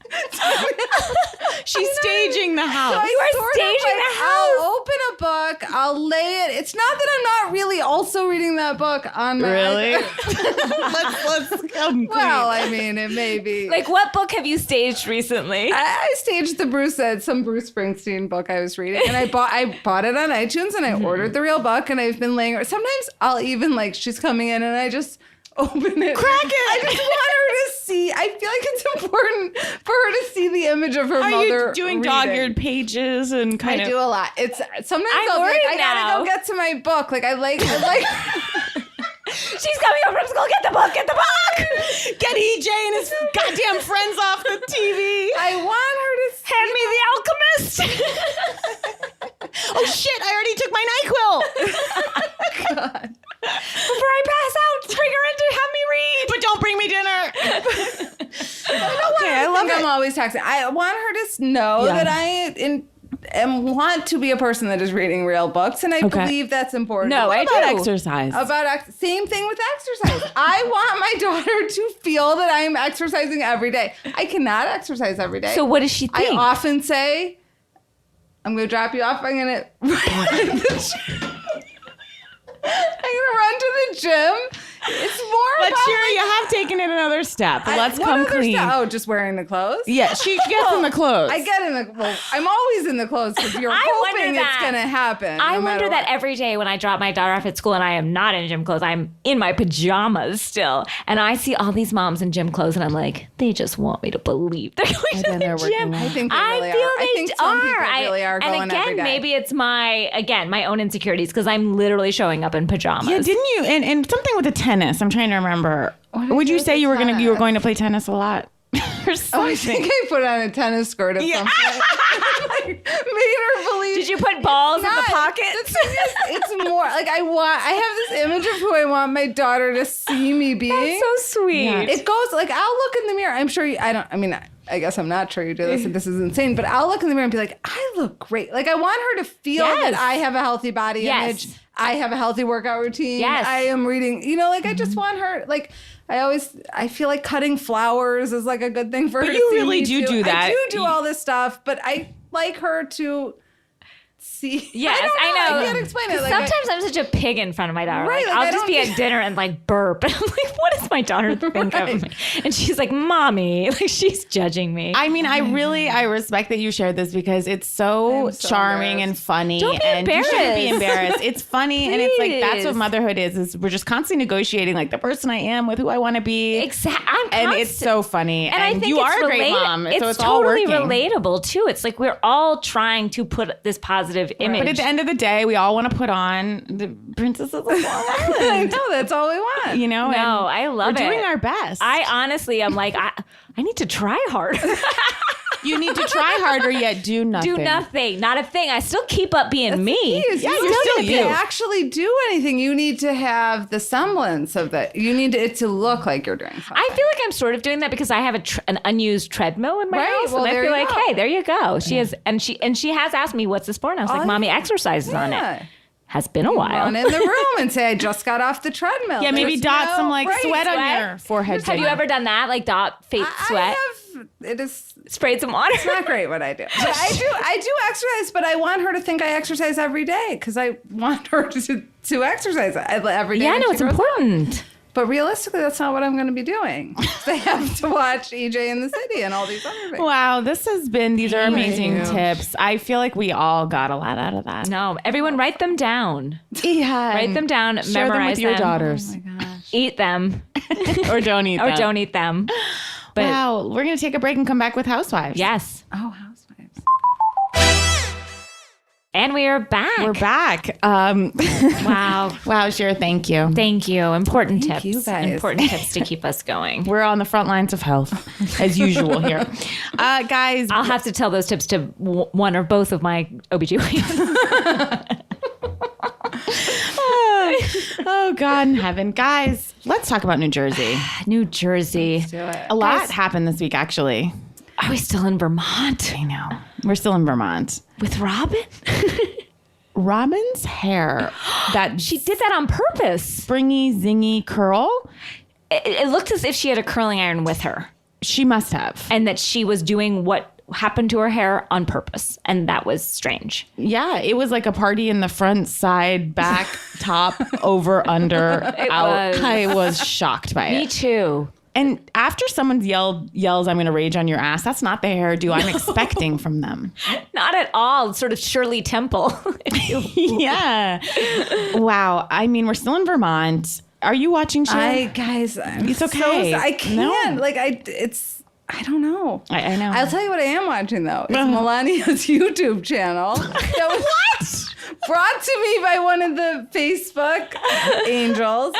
She's staging the house. So You are staging the house. I'll open a book. I'll lay it. It's not that I'm not really also reading that book on my Really? iPad. let's come Well, I mean, it may be. Like, what book have you staged recently? I staged some Bruce Springsteen book I was reading, and I bought it on iTunes, and I ordered the real book, and I've been laying. Sometimes I'll even like she's coming in, and I just open it, Crack it. I just want her to see. I feel like it's important for her to see the image of her Are mother. you doing reading. dog-eared pages and kind I of? do a lot. It's sometimes I'm I'll be like, worried I gotta now. go get to my book. Like I like. She's coming home from school. Get the book. Get the book. Get EJ and his goddamn friends off the TV. I want her to see. Hand me the alchemist. Oh shit! I already took my NyQuil. God. Before I pass out, bring her in to have me read. But don't bring me dinner. I love I'm always texting. I want her to know that I want to be a person that is reading real books, and I believe that's important. No, I About do. exercise. Same thing with exercise. I want my daughter to feel that I am exercising every day. I cannot exercise every day. So what does she I think? often say, I'm going to drop you off. I'm going to run to the gym. It's more But about Shira, you have taken it another step. Let's what come other clean. Oh, just wearing the clothes? Yeah, she gets in the clothes. I get in the. Well, I'm always in the clothes because you're I hoping wonder it's that. going to happen. I no matter wonder that what. every day when I drop my daughter off at school and I am not in gym clothes, I'm in my pajamas still. And I see all these moms in gym clothes and I'm like, they just want me to believe they're going to they're the working gym. out. I think they I really feel are. they I think some people are. really are going and every again, day. maybe it's my own insecurities because I'm literally showing up in pajamas. Yeah, didn't you? And something with the tennis. I'm trying to remember. did Would you you do say with you were tennis? going to play tennis a lot? Or Oh, I something. think I put on a tennis skirt at some point. Like, made her believe. Did you put balls in the Not- pockets? The thing is, it's more like I have this image of who I want my daughter to see me being. That's so sweet. Yeah. It goes like I'll look in the mirror. I'm sure I guess I'm not sure you do this. And this is insane, but I'll look in the mirror and be like, I look great. Like I want her to feel that Yes. I have a healthy body Yes. image. I have a healthy workout routine. Yes. I am reading. I just want her like. I feel like cutting flowers is like a good thing for her. But to you see really me do that. I do all this stuff, but I like her to see. Yes, I know. I can't explain it. Like, Sometimes I'm such a pig in front of my daughter. Right, Like, like, I I'll just don't be get- at dinner and like burp. And I'm like, what does my daughter think Right. of me? And she's like, Mommy. Like she's judging me. I mean, I respect that you shared this because it's so, I'm so charming embarrassed. and funny. Don't be and you shouldn't be embarrassed. embarrassed. It's funny and it's like that's what Please. motherhood is we're just constantly negotiating like the person I am with who I want to be. Exactly. And it's so funny. And I think you are a great mom. So it's all totally working. relatable too. It's like we're all trying to put this positive image. But at the end of the day, we all want to put on the Princess of the Fall I Island. know that's all we want. You know? No, and I love we're it. doing our best. I honestly, I'm like, I need to try harder. You need to try harder yet do nothing. Do nothing, not a thing. I still keep up being me. Yeah, you're still to you. actually do anything. You need to have the semblance of that. You need it to look like you're doing something. I feel like I'm sort of doing that because I have an unused treadmill in my Right, house, well, and I there feel you like, go. hey, there you go. She has, and she has asked me, "What's the sport?" And I was like, Oh, "Mommy exercises on yeah. it." Has been a while. Run in the room and say, I just got off the treadmill. Yeah, maybe There's dot no- some like right, sweat on sweat. your forehead. Have you ever done that? Like dot fake sweat, It is sprayed some water. not great what I do. But I do exercise, but I want her to think I exercise every day because I want her to exercise every day. Yeah, when no, she it's grows up. important. But realistically, that's not what I'm going to be doing. They have to watch EJ in the City and all these other things. Wow, these are amazing you. tips. I feel like we all got a lot out of that. No, everyone write them down. Yeah. Write them down. Share them memorize with your them. daughters. Eat them Or don't eat or them. don't eat them. But Wow, we're going to take a break and come back with Housewives. yes, Oh, housewives. and we are back. We're back. Wow. Wow, Shira, thank you. Thank you. Important Thank tips. you, guys. Important tips to keep us going. We're on the front lines of health, as usual here. Guys, I'll have to tell those tips to one or both of my OBGYNs. Oh, God in heaven. Guys, let's talk about New Jersey. New Jersey. Let's do it. A lot happened this week, actually. Are we still in Vermont? I know. We're still in Vermont. With Robin? Robin's hair, that She did that on purpose. springy, zingy curl, It looked as if she had a curling iron with her she must have. and that she was doing what happened to her hair on purpose. And that was strange. Yeah, it was like a party in the front, side, back, top, over, under, out. was. I was shocked by Me it. too. And after someone yells, I'm going to rage on your ass, that's not the hairdo I'm expecting from them. Not at all. It's sort of Shirley Temple. Yeah. Wow. I mean, we're still in Vermont. Are you watching Shira? Guys, It's okay. I can't. No. Like, I don't know. I know. I'll tell you what I am watching, though. It's Melania's YouTube channel. That was brought to me by one of the Facebook angels.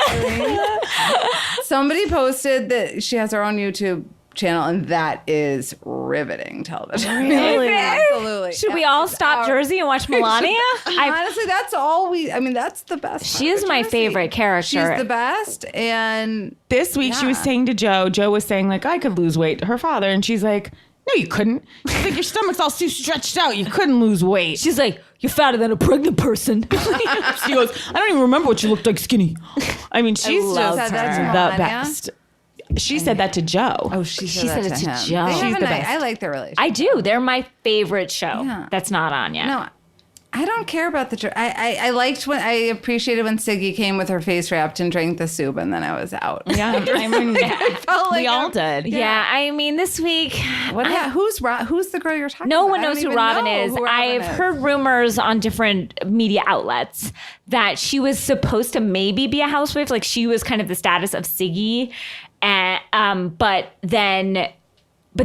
Somebody posted that she has her own YouTube channel, and that is riveting television. Really? Absolutely. Should we all stop Jersey and watch Melania? Honestly, that's all that's the best. She part is of my Jersey. favorite character. She's the best, and This week she was Yeah. saying to Joe was saying like, I could lose weight to her father. And she's like, no, you couldn't. She's like, your stomach's all too stretched out. You couldn't lose weight. She's like, you're fatter than a pregnant person. She goes, I don't even remember what you looked like skinny. I mean, she's love just her. Said that to the Melania? best. She said that to Joe. oh, she She said that it to him. Joe. They She's have a the nice- best. I like their relationship. I do. They're my favorite show. Yeah. That's not on yet. No, I don't care about the. I liked when I appreciated when Siggy came with her face wrapped and drank the soup, and then I was out. Yeah, I mean, Felt like we all did. Yeah, I mean, this week, Who's the girl you're talking no about? one I don't knows who even Robin know is. who Robin I've is. heard rumors on different media outlets that she was supposed to maybe be a housewife, like she was kind of the status of Siggy, and but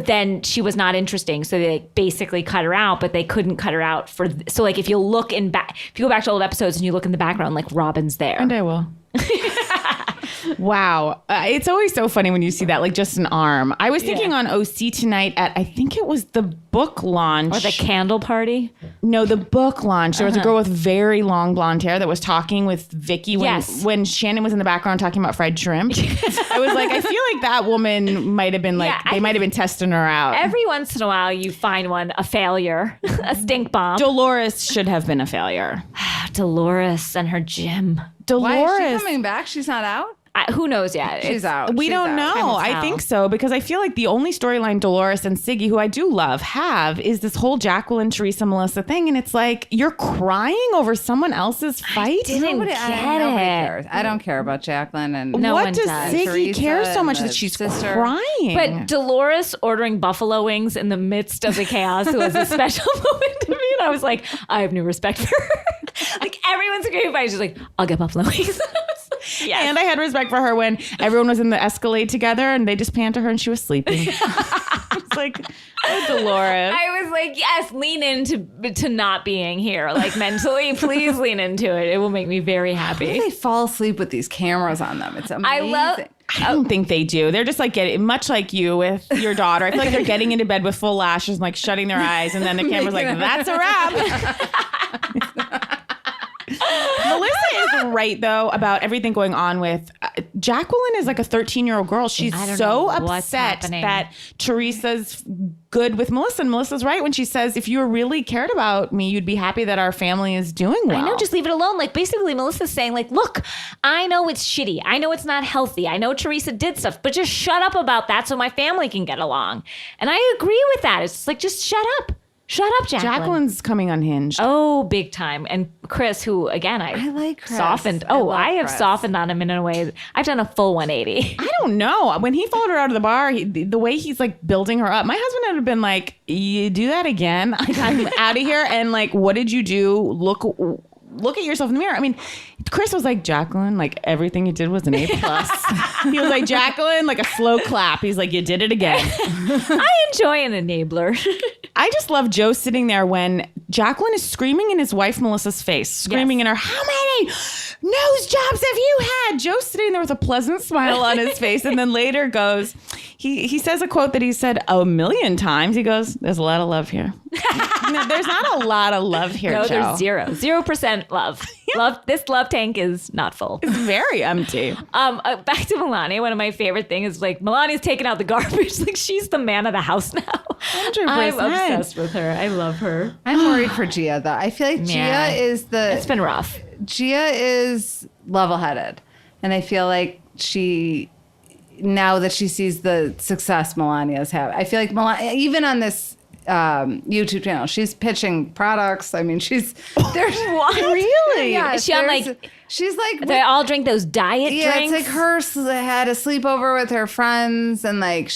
then she was not interesting, so they basically cut her out. But they couldn't cut her out so like if you go back to old episodes and you look in the background, like Robin's there. And I will. Wow. It's always so funny when you see that, like just an arm. I was thinking on OC tonight at, I think it was the book launch. Or the candle party. No, the book launch. There was a girl with very long blonde hair that was talking with Vicki when Shannon was in the background talking about fried shrimp. I was like, I feel like that woman might have been like, they might have been testing her out. Every once in a while, you find one, a failure, a stink bomb. Dolores should have been a failure. Dolores and her gym. Dolores. Why is she coming back? She's not out. Who knows yet? She's out. We She's don't out. know. Time will I tell. think so because I feel like the only storyline Dolores and Siggy, who I do love, have is this whole Jacqueline, Teresa, Melissa thing. And it's like, you're crying over someone else's fight? Nobody cares. I don't care about Jacqueline and No what one does does. Siggy Teresa care so and much the that she's sister. crying? But Dolores ordering buffalo wings in the midst of the chaos was a special moment to me. And I was like, I have new respect for her. Like everyone's screaming by. She's like, I'll get buffalo wings. Yes. And I had respect for her when everyone was in the Escalade together and they just panned to her and she was sleeping. It's like, oh, Dolores. I was like, yes, lean into to not being here. Like mentally, please lean into it. It will make me very happy. they fall asleep with these cameras on them. It's amazing. I don't think they do. They're just like getting, much like you with your daughter. I feel like they're getting into bed with full lashes and like shutting their eyes, and then the camera's like, "That's a wrap." Melissa is right though about everything going on with Jacqueline is like a 13-year-old girl. She's I don't so know what's upset happening. that Teresa's good with Melissa, and Melissa's right when she says, if you really cared about me, you'd be happy that our family is doing well. I know, just leave it alone. Like basically Melissa's saying like, look, I know it's shitty. I know it's not healthy. I know Teresa did stuff, but just shut up about that so my family can get along. And I agree with that. It's just like, just shut up. Shut up, Jacqueline. Jacqueline's coming unhinged. Oh, big time. And Chris, who again I like Chris. softened. I love I have Chris. softened on him in a way. I've done a full 180. I don't know. When he followed her out of the bar, the way he's like building her up, my husband would have been like, you do that again? Like, I'm out of here. And like, what did you do? Look at yourself in the mirror. I mean, Chris was like, Jacqueline, like everything you did was an A+. He was like, Jacqueline, like a slow clap. He's like, you did it again. I enjoy an enabler. I just love Joe sitting there when Jacqueline is screaming in his wife Melissa's face, screaming in her, how many nose jobs have you had? Joe's sitting there with a pleasant smile on his face, and then later goes, he says a quote that he said a million times. He goes, "There's a lot of love here." No, there's not a lot of love here, No, Joe. there's 0% love. Love. This love tank is not full. It's very empty. Back to Melania. One of my favorite things is like Melania's taking out the garbage. Like she's the man of the house now. 100%. I'm obsessed with her. I love her. I'm worried for Gia though. I feel like Yeah. Gia is It's been rough. Gia is level-headed, and I feel like now that she sees the success Melania's had, I feel like Melania, even on this YouTube channel, she's pitching products. I mean, there's What? Really? Yeah, Is she on, there's- like- she's like They all drink those diet yeah, drinks. it's like her had a sleepover with her friends, and like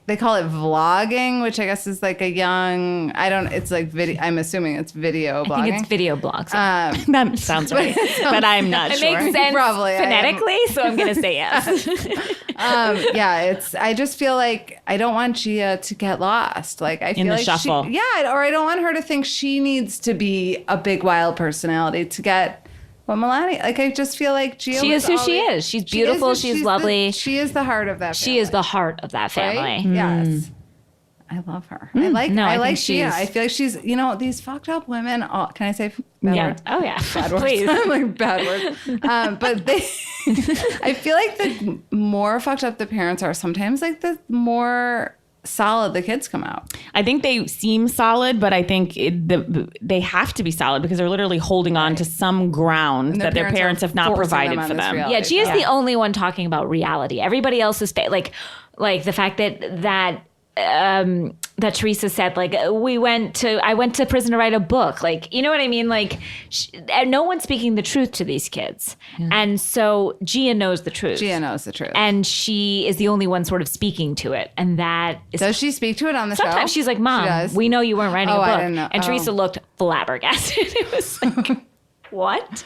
they call it vlogging, which I guess is like it's like video. I'm assuming it's video blogging. I think it's video blogs. That sounds right, but I'm not it sure. makes sense Probably, I am. phonetically, so I'm going to say yes. I just feel like I don't want Gia to get lost. Like I feel In the like shuffle. or I don't want her to think she needs to be a big wild personality to get what Melania. Like I just feel like Gia. She is who she is. She's beautiful. She's lovely. She is the heart of that. She is the heart of that family. Right? Yes. I love her. I like think Gia. she's- I feel like she's, these fucked up women. Can I say bad Yeah. words? Oh, yeah. Bad words. Please. Like bad words. But I feel like the more fucked up the parents are, sometimes like the more solid the kids come out. I think they seem solid, but I think they have to be solid because they're literally holding on to some ground And that their parents have not forcing provided on for this them. reality. Yeah, Gia's Yeah. the only one talking about reality. Everybody else is like the fact that Teresa said, like, I went to prison to write a book. Like, you know what I mean? Like, no one's speaking the truth to these kids. And so Gia knows the truth. Gia knows the truth. And she is the only one sort of speaking to it. And that is... Does she speak to it on the show? Sometimes she's like, She Mom, does? we know you weren't writing a book. I didn't know. And Oh. Teresa looked flabbergasted. It was like, what?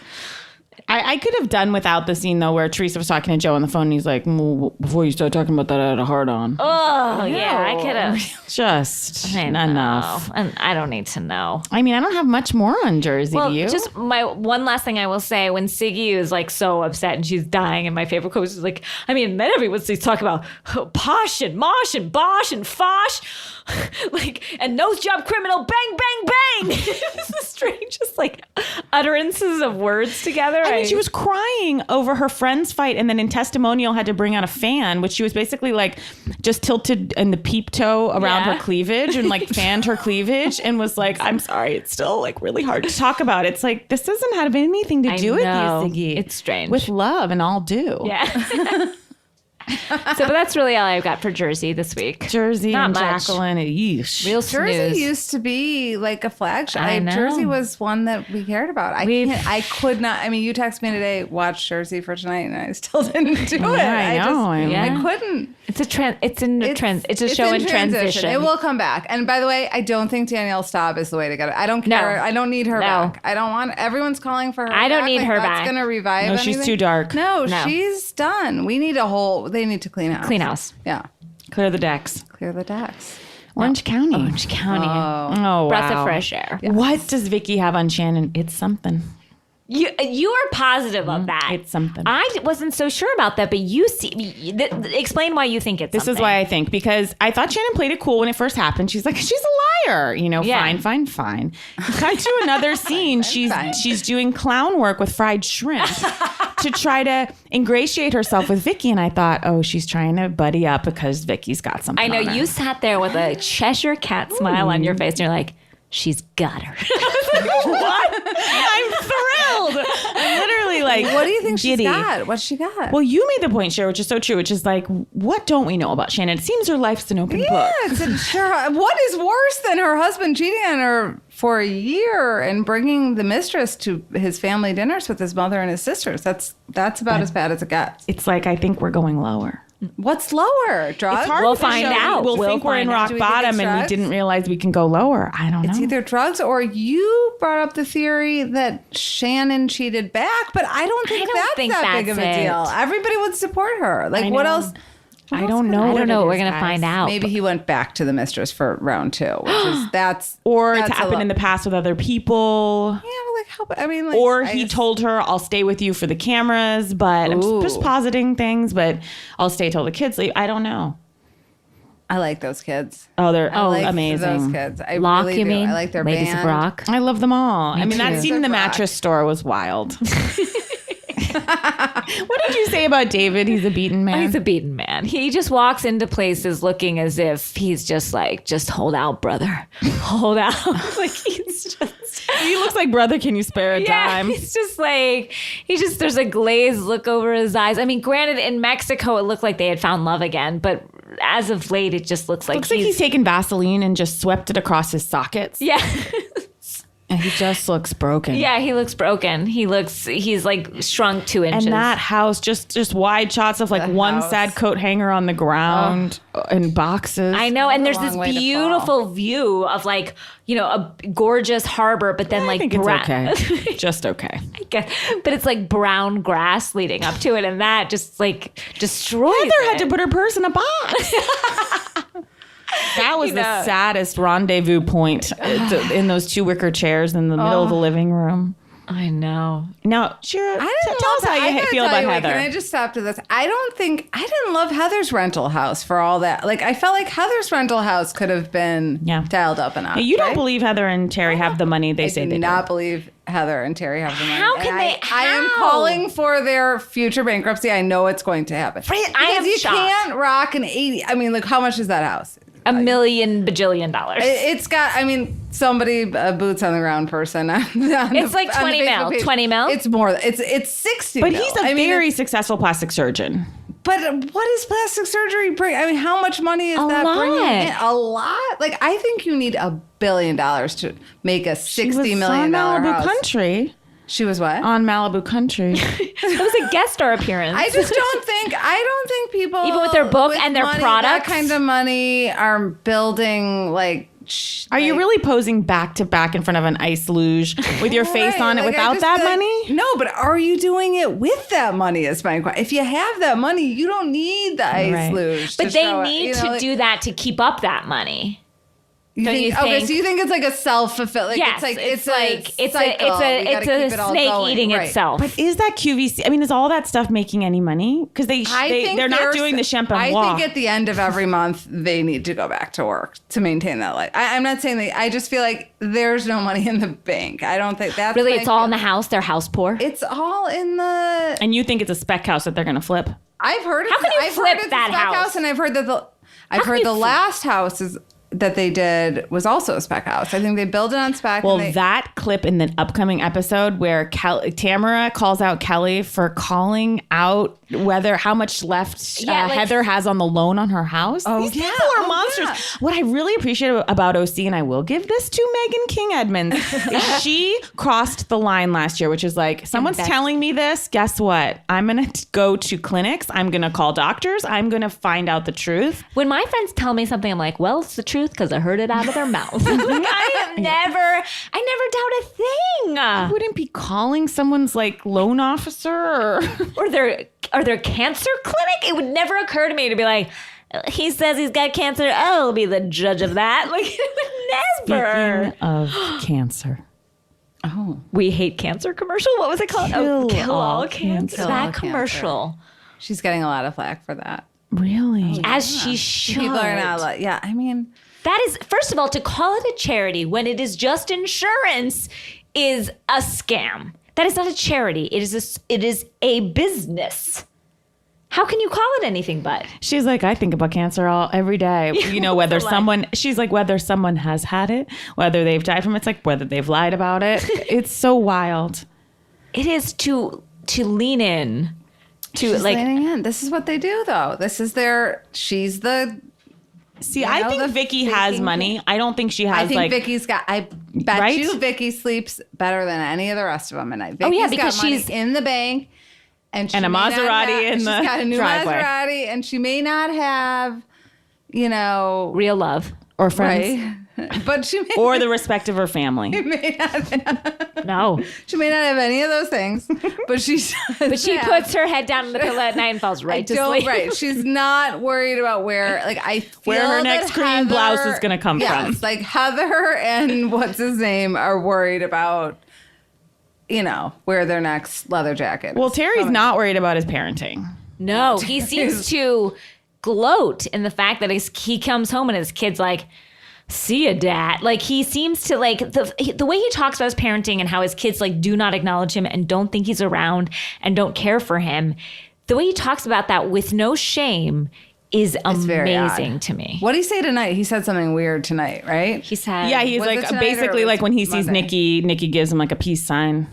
I could have done without the scene though where Teresa was talking to Joe on the phone and he's like, before you start talking about that, I had a heart on. Oh, yeah, I could have... Just I enough. know. And I don't need to know. I mean, I don't have much more on Jersey, Well, do you? just my one last thing I will say, when Siggy is like so upset and she's dying, and my favorite quote is like, I mean, then everyone's talking about posh and mosh and bosh and fosh, like, and nose job criminal, bang, bang, bang. It's the strangest like utterances of words together. I mean, she was crying over her friend's fight, and then in testimonial had to bring out a fan, which she was basically like just tilted in the peep toe around Yeah. her cleavage and like fanned her cleavage and was like, I'm sorry, it's still like really hard to talk about. It's like, this doesn't have anything to I do know. with you, Siggy. It's strange. With love and all due. Yeah. But that's really all I've got for Jersey this week. Jersey Not and much. Jacqueline, yeesh. Real Jersey snooze. used to be like a flagship. I know. Jersey was one that we cared about. We've- I could not. I mean, you texted me today, watch Jersey for tonight, and I still didn't do it. I know. Yeah. I couldn't. It's a show in transition. It will come back. And by the way, I don't think Danielle Staub is the way to get it. I don't care. No. I don't need her No. back. I don't want. Everyone's calling for her. I don't back. need Like, her that's back. Going to revive. No, she's anything. too dark. No, No. she's done. We need a whole. They need to clean house. Clean house. Yeah, Clear the decks. clear the decks. Orange County. Orange County. Oh, Breath wow. of fresh air. What does Vicki have on Shannon? It's something. You are positive of that. It's something. I wasn't so sure about that, but you see, explain why you think it's This something. is why I think, because I thought Shannon played it cool when it first happened. She's like, she's a liar, Yeah. fine. Cut to another scene. She's doing clown work with fried shrimp to try to ingratiate herself with Vicki. And I thought, oh, she's trying to buddy up because Vicki's got something. I know on her. you sat there with a Cheshire cat smile on your face, and you're like, she's got her. What? I'm thrilled. I'm literally like, What do you think giddy. she's got? What's she got? Well, you made the point, Shira, which is so true, which is like, what don't we know about Shannon? It seems her life's an open book. Sure. What is worse than her husband cheating on her for a year and bringing the mistress to his family dinners with his mother and his sisters? That's about as bad as it gets. It's like, I think we're going lower. What's lower? Drugs? It's hard We'll to find show. out. We'll think we're in find out. rock Do we think bottom it's and we drugs? didn't realize we can go lower. I don't know. It's either drugs or you brought up the theory that Shannon cheated back, but I don't think that's that big of a that's deal. it. Everybody would support her. Like, I what know. else? I don't know. I what don't know. it We're is, going to guys. find out. Maybe he went back to the mistress for round 2, which is that's Or that's to happen in the past with other people. yeah, but like how? I mean, like, Or I he just- told her, I'll stay with you for the cameras, but I'm Ooh. just positing things, but I'll stay till the kids leave. I don't know. I like those kids. Oh, they're I like amazing. those kids. I Locke, really you do. mean? I like their Ladies band. of Rock. I love them all. I mean, that too. scene in the Rock. mattress store was wild. What did you say about David? He's a beaten man. He's a beaten man. He just walks into places looking as if he's just like, just hold out, brother. Hold out. Like he's just... He looks like, brother, can you spare a dime? He's just like, there's a glazed look over his eyes. I mean, granted, in Mexico, it looked like they had found love again, but as of late, it just looks like he's taken Vaseline and just swept it across his sockets. Yeah. And he just looks broken. Yeah, he looks broken. He's like shrunk 2 inches. And that house, just wide shots of like one sad coat hanger on the ground and boxes. I know. And there's long this way to beautiful view of like, a gorgeous harbor, but then I like think it's okay. Just okay. I guess, but it's like brown grass leading up to it, and that just like destroys Heather had it. to put her purse in a box. That was the saddest rendezvous point in those 2 wicker chairs in the middle of the living room. I know. Now, Shira, tell us how you gotta feel tell about you, Heather. Can I just stop to this? I didn't love Heather's rental house for all that. Like, I felt like Heather's rental house could have been dialed up a notch. Hey, you don't right? believe Heather and Terry have the money they say I they do do. not believe Heather and Terry have the money. How can And they- I am how? calling for their future bankruptcy. I know it's going to happen. I am Because you shocked. can't rock an 80. I mean, like, how much is that house? $1 million bajillion dollars. It's got, I mean, somebody, a boots on the ground person. It's like 20 mil. 20 mil? It's more. It's 60 But mil. he's a very successful plastic surgeon. But what is plastic surgery bring? I mean, how much money is A that lot. bringing in? A lot. Like, I think you need $1 billion to make a $60 million on Malibu house. Country. She was what? On Malibu Country. It was a guest star appearance. I just don't think people, Even with their book and their money, products? that kind of money, are building like. Are you really posing back to back in front of an ice luge with your face Right, on it like, I without just that feel like- money? No, but are you doing it with that money? Is my question. If you have that money, you don't need the ice Right. luge. But to they show it, need you know, to like- do that to keep up that money. You Don't you okay, think? so you think it's like a self-fulfilling? Yes, it's it's cycle. We gotta keep a it all snake going. eating Right. itself. But is that QVC? I mean, is all that stuff making any money? Because they're not doing the champagne I walk. think at the end of every month, they need to go back to work to maintain that life. I'm not saying that. I just feel like there's no money in the bank. I don't think that's Really, my it's all in the feeling. house. They're house poor. It's all in the. And you think it's a spec house that they're going to flip? I've heard. How can you I've flip heard it's that a spec house? and I've heard that can you the flip- last house that they did was also a spec house. I think they built it on spec. Well, and they, that clip in the upcoming episode where Tamara calls out Kelly for calling out how much left Yeah, like- Heather has on the loan on her house. These yeah. people are Oh, monsters. yeah. What I really appreciate about OC, and I will give this to Megan King Edmonds, is she crossed the line last year, which is like, someone's telling me this. Guess what? I'm going to go to clinics. I'm going to call doctors. I'm going to find out the truth. When my friends tell me something, I'm like, well, it's the truth because I heard it out of their mouth. Like, I never doubt a thing. I wouldn't be calling someone's like loan officer Or their cancer clinic. It would never occur to me to be like, he says he's got cancer. I'll be the judge of that. Like, it would never. Speaking of cancer. We hate cancer commercial. What was it called? Kill all all cancer. Kill all That cancer. commercial. she's getting a lot of flack for that. Really? As she should. People are not. Like, yeah, I mean. That is, first of all, to call it a charity when it is just insurance is a scam. That is not a charity. It is a business. How can you call it anything but? She's like, I think about cancer every day. You know, whether she's like, whether someone has had it, whether they've died from it, it's like whether they've lied about it. It's so wild. It is to lean in. She's leaning in. This is what they do, though. She's the. See, I think the Vicki has freaking money. I don't think she has I think like. Vicki's got. I bet Right? you Vicki sleeps better than any of the rest of them at night. Vicki's yeah, got because money she's- in the bank, and And a she may not Maserati in she's the got a new driveway. Maserati, and she may not have, Real love. or friends. right. But she may, Or the respect of her family. may not have, No. she may not have any of those things, but she But she puts her head down on the pillow at night and falls right to sleep. Right. She's not worried about where, like, I feel Where her that next green blouse is gonna come yes, from. like Heather and what's his name are worried about, where their next leather jacket is. Well, Terry's not worried about his parenting. No, he seems to gloat in the fact that he comes home and his kid's like, see ya, dad. Like, he seems to like the way he talks about his parenting and how his kids like do not acknowledge him and don't think he's around and don't care for him. The way he talks about that with no shame is amazing to me. What did he say tonight? He said something weird tonight, right? He said, Yeah, he's Was it like tonight basically or like when he sees Monday? Nikki gives him like a peace sign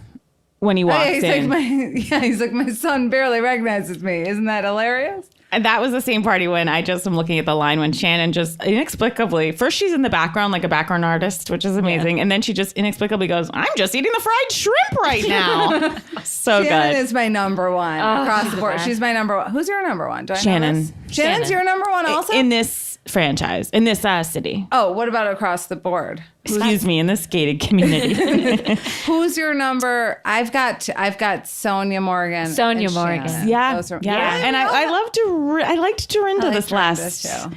when he walks he's in. he's like, my son barely recognizes me. Isn't that hilarious? And that was the same party when I just am looking at the line when Shannon just inexplicably, first she's in the background like a background artist, which is amazing. And then she just inexplicably goes, I'm just eating the fried shrimp right now. So Shannon good. is my number one across the board. best. She's my number one. Who's your number one? Do I know Shannon. this? Shannon's your number one also? In this franchise, in this city. Oh, what about across the board? Excuse me, in this gated community. Who's your number? I've got Sonia Morgan. Sonia and Morgan. Shannon. Yeah. Those are- Yeah. And I liked Dorinda I this liked Dorinda last. too.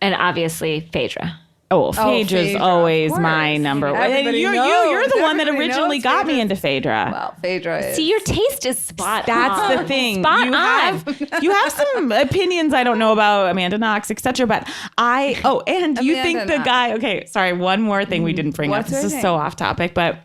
and obviously Phaedra. Oh, Phaedra's Phaedra, always of my course. number one. And Everybody you're knows. the one that Everybody originally knows got me Phaedra. into Phaedra. Well, Phaedra is. See, your taste is spot on. That's the thing. Spot you on. you have some opinions I don't know about Amanda Knox, etc. But and you think Amanda the Knox. guy. Okay, sorry. One more thing we didn't bring up. What's This her is name? so off topic, but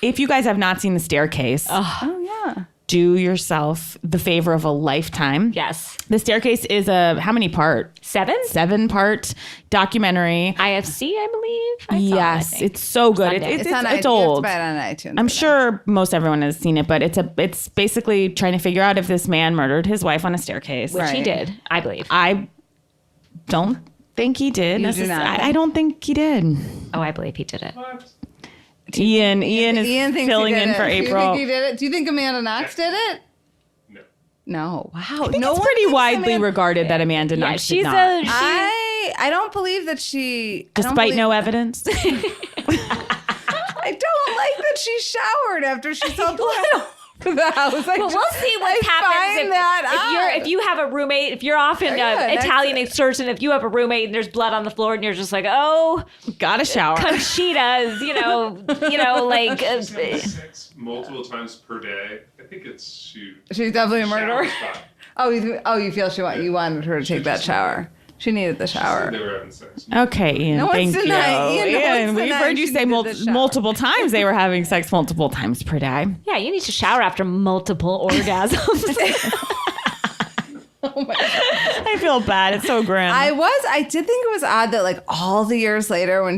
if you guys have not seen The Staircase, Oh yeah. do yourself the favor of a lifetime. Yes. The Staircase is a how many part? 7? 7-part documentary. IFC, I believe. I saw it, I Yes, think. it's so good. Sunday. It's on iTunes. it's old. It's bad on iTunes. I'm sure most everyone has seen it, but it's basically trying to figure out if this man murdered his wife on a staircase. Which he Right. did, I believe. I don't think he did. You do not. I don't think he did. Oh, I believe he did it. Ian is Ian thinks filling he did in it. for Do you April. think he did it? Do you think Amanda Knox did it? No. Wow. I think no it's one pretty thinks widely Amanda- regarded that Amanda Yeah, Knox she's did not. I don't believe that she. I don't Despite no believe- evidence. I don't like that she showered after she saw blood all over the house. But we'll see what happens if you have a roommate, if you're often Yeah, Italian excursion, if you have a roommate and there's blood on the floor and you're just like, oh, Got a shower. Conchita's, like She's having sex multiple times per day. I think She's definitely a murderer. shower spot. You feel you wanted her to take that shower. She needed the She said shower. they were having sex. Okay, Ian. No one's thank you. denying- Ian, no one's we've denying heard you she say needed the shower. multiple times they were having sex multiple times per day. yeah, you need to shower after multiple orgasms. Oh my God. I feel bad. It's so grim. I did think it was odd that like all the years later when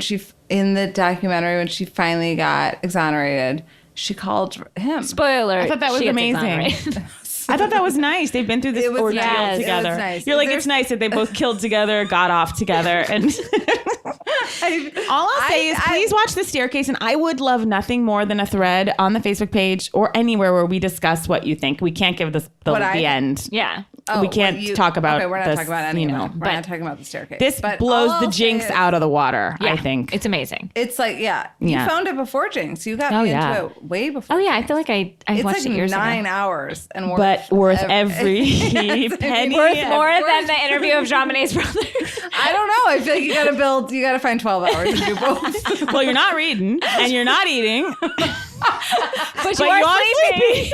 in the documentary when she finally got exonerated, she called him. Spoiler. I thought that was she gets amazing. exonerated. I thought that was nice. They've been through this It was ordeal nice. It was together. nice. You're like, There's- it's nice that they both killed together, got off together, and all I'll say is please watch The Staircase, and I would love nothing more than a thread on the Facebook page or anywhere where we discuss what you think. We can't give the end. Yeah. We can't talk about Okay, we're not this, talking about any you of know, it. We're but not talking about The Staircase. This But blows all the I'll jinx say is- out of the water, Yeah, I think. it's amazing. It's like, you Yeah. found it before Jinx. You got Oh, me yeah. into it way before. Oh yeah, I feel like I It's watched like it years 9 ago. hours and Worth every penny. Worth more than the interview of Jean Monet's brother. I don't know. I feel like you gotta find 12 hours to do both. Well, you're not reading and you're not eating. but you are are sleeping.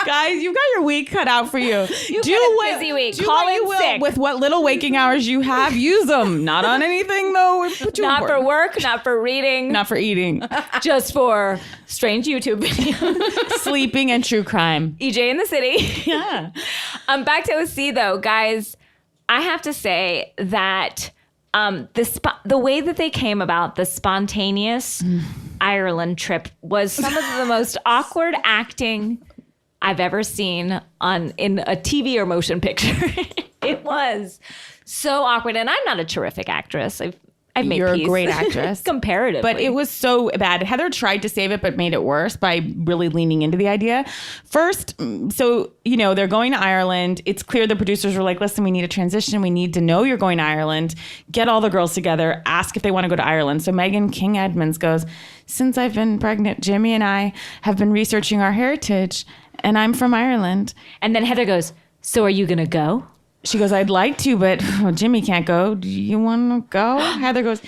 Guys, you've got your week cut out for you. You've got a busy week. Do Call what in you will sick. with what little waking hours you have. Use them. Not on anything though. Put you Not to for work, not for reading, Not for eating, just for strange YouTube videos. sleeping, and true crime. EJ in the city. Yeah. Back to OC though, guys. I have to say that the way that they came about the spontaneous Ireland trip was some of the most awkward acting I've ever seen in a TV or motion picture. It was so awkward, and I'm not a terrific actress. I've made You're a peace. great actress. comparatively, But it was so bad. Heather tried to save it, but made it worse by really leaning into the idea. First, so, they're going to Ireland. It's clear the producers were like, listen, we need a transition. We need to know you're going to Ireland. Get all the girls together. Ask if they want to go to Ireland. So Megan King Edmonds goes, since I've been pregnant, Jimmy and I have been researching our heritage, and I'm from Ireland. And then Heather goes, so are you going to go? She goes, I'd like to, but Jimmy can't go. Do you want to go? Heather goes,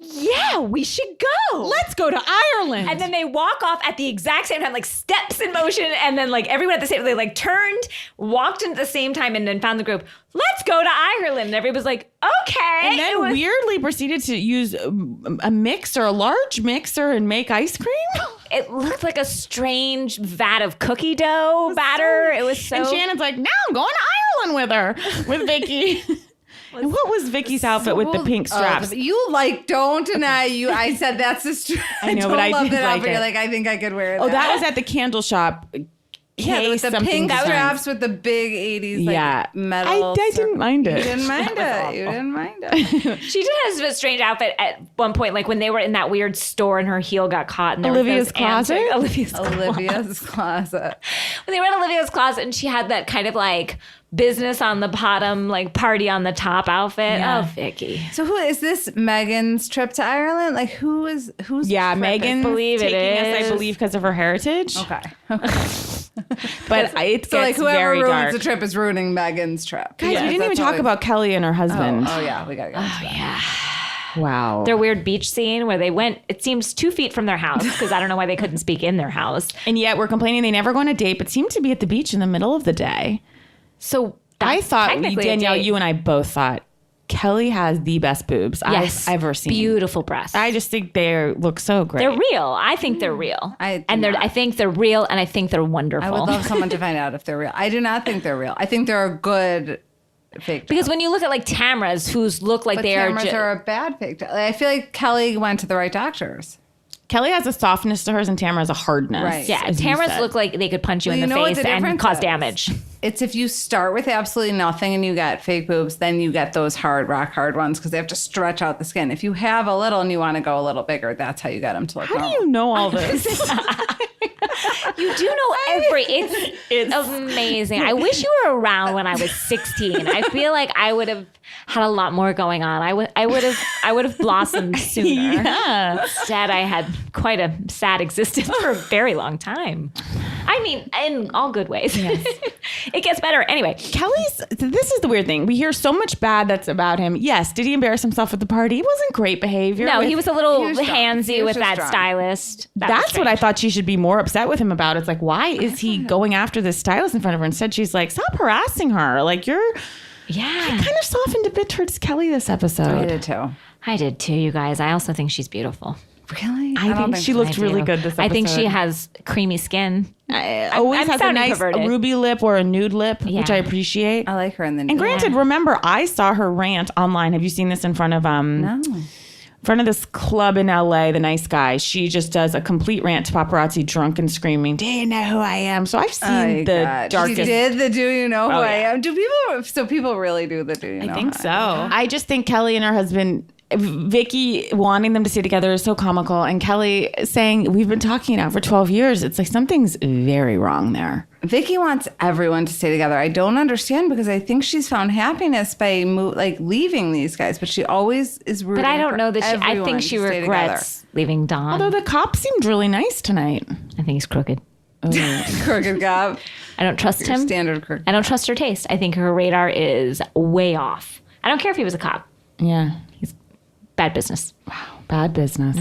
yeah, we should go. Let's go to Ireland. And then they walk off at the exact same time, like steps in motion. And then like everyone at the same, they like turned, walked in at the same time and then found the group. Let's go to Ireland. And everybody was like, okay. And then weirdly proceeded to use a mixer, a large mixer, and make ice cream. It looked like a strange vat of cookie dough batter. It was so. And Shannon's like, now I'm going to Ireland with her, with Vicki. And what was Vicky's outfit with the pink straps? You don't deny you. I said that's the strap. I know, don't but I love did that like outfit. it. You're like, I think I could wear it. Oh, that was at the candle shop. Yeah, with the pink straps with the big 80s metal. I didn't mind it. You didn't mind it. You didn't mind it. She did have a strange outfit at one point, like when they were in that weird store and her heel got caught. And there Olivia's was closet? Olivia's closet. When they were in Olivia's closet and she had that kind of like business on the bottom, like party on the top outfit. Yeah. Oh, Vicki. So who is this? Megan's trip to Ireland? Like who's Yeah, trip Megan is- believe it taking us, is. I believe, because of her heritage. Okay. But it So like gets whoever very ruins dark. the trip is ruining Megan's trip. Guys, we didn't even talk about Kelly and her husband. Oh yeah, we gotta go. Oh, yeah. Wow. Their weird beach scene where they went, it seems 2 feet from their house because I don't know why they couldn't speak in their house. And yet we're complaining they never go on a date, but seem to be at the beach in the middle of the day. So I thought, technically a Danielle, date. you and I both thought Kelly has the best boobs Yes. I've ever seen. Beautiful breasts. I just think they look so great. They're real. I think they're real. I do and they're. not. I think they're real, and I think they're wonderful. I would love someone to find out if they're real. I do not think they're real. I think they're a good fake. because when you look at like Tamara's, who's look like but they cameras are. are a bad fake. I feel like Kelly went to the right doctors. Kelly has a softness to hers and Tamara has a hardness. Right. Yeah, as you Tamara's said. look like they could punch you Well, in you the know what face the and difference cause is? damage. It's if you start with absolutely nothing and you get fake boobs, then you get those hard, rock hard ones because they have to stretch out the skin. If you have a little and you want to go a little bigger, that's how you get them to look How do normal. you know all this? You do know it's amazing. I wish you were around when I was 16. I feel like I would have had a lot more going on. I would have blossomed sooner. Yeah. Instead, I had quite a sad existence for a very long time. I mean, in all good ways. Yes. It gets better. Anyway, This is the weird thing. We hear so much bad that's about him. Yes, did he embarrass himself at the party? It wasn't great behavior. no, he was a little he was drunk. He handsy was with just that drunk. stylist. That's what I thought she should be more upset with him about. It's like, why is he going after this stylist in front of her? Instead, she's like, stop harassing her. Like, I Yeah. kind of softened a bit towards Kelly this I episode. did too. I did too, you guys. I also think she's beautiful. Really? I think she looked I really do. good this episode. I think she has creamy skin. Always I'm has a sounding nice perverted. ruby lip or a nude lip, which Yeah. I appreciate. I like her in the And granted, remember, I saw her rant online. Have you seen this in front of No. front of this club in LA, the Nice Guy? She just does a complete rant to paparazzi, drunk and screaming, "Do you know who I am?" So I've seen the darkest. She did the do you know who Oh, I yeah. am? So people really do the do you know? I think who so. I am? I just think Kelly and her husband, Vicki, wanting them to stay together is so comical. And Kelly saying, we've been talking now for 12 years. It's like something's very wrong there. Vicki wants everyone to stay together. I don't understand because I think she's found happiness by leaving these guys, but she always is rooting. But I don't for know that I everyone think to she stay regrets leaving Don. Although the cop seemed really nice tonight. I think he's crooked. together. Crooked cop. I don't trust Your him. standard crooked. I don't trust her taste. I think her radar is way off. I don't care if he was a cop. Yeah. Bad business. Bad business.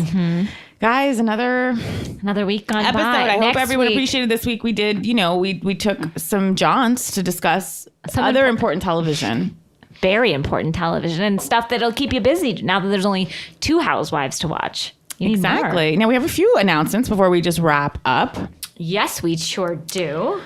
Guys, another Another week gone episode. by. I hope Next everyone week, appreciated this week. We did, we took some jaunts to discuss Some other important television. very important television and stuff that'll keep you busy now that there's only 2 housewives to watch. You need more. Exactly. Now we have a few announcements before we just wrap up. Yes, we sure do.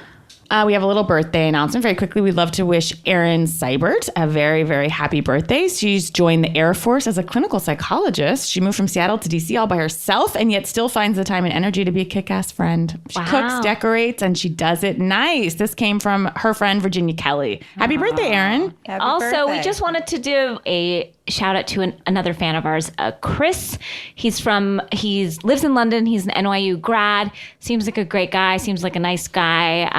We have a little birthday announcement. Very quickly, we'd love to wish Erin Seibert a very, very happy birthday. She's joined the Air Force as a clinical psychologist. She moved from Seattle to DC all by herself and yet still finds the time and energy to be a kick-ass friend. She Wow. cooks, decorates, and she does it nice. This came from her friend, Virginia Kelly. Happy birthday, Erin. Happy Also, we birthday. just wanted to do a shout out to another fan of ours, Chris. He lives in London. He's an NYU grad. Seems like a great guy. Seems like a nice guy.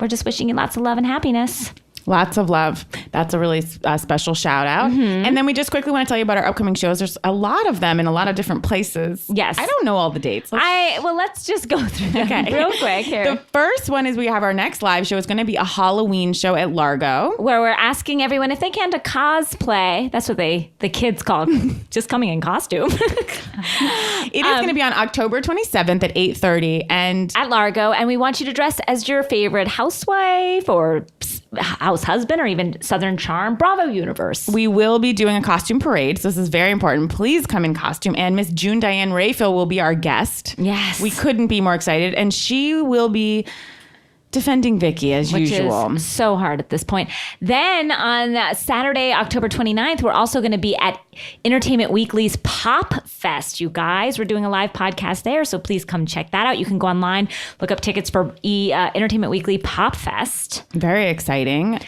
We're just wishing you lots of love and happiness. Lots of love. That's a really special shout out. And then we just quickly want to tell you about our upcoming shows. There's a lot of them in a lot of different places. Yes. I don't know all the dates. Let's just go through them real quick here. The first one is we have our next live show. It's going to be a Halloween show at Largo. Where we're asking everyone if they can to cosplay. That's what the kids call it. Just coming in costume. It is going to be on October 27th at 8:30 and at Largo. And we want you to dress as your favorite housewife or house husband or even Southern Charm. Bravo Universe. We will be doing a costume parade, so this is very important. Please come in costume. And Miss June Diane Rayfield will be our guest. Yes. We couldn't be more excited. And she will be defending Vicki as usual. Is so hard at this point. Then on Saturday, October 29th, we're also going to be at Entertainment Weekly's Pop Fest, you guys. We're doing a live podcast there, so please come check that out. You can go online, look up tickets for Entertainment Weekly Pop Fest. Very exciting.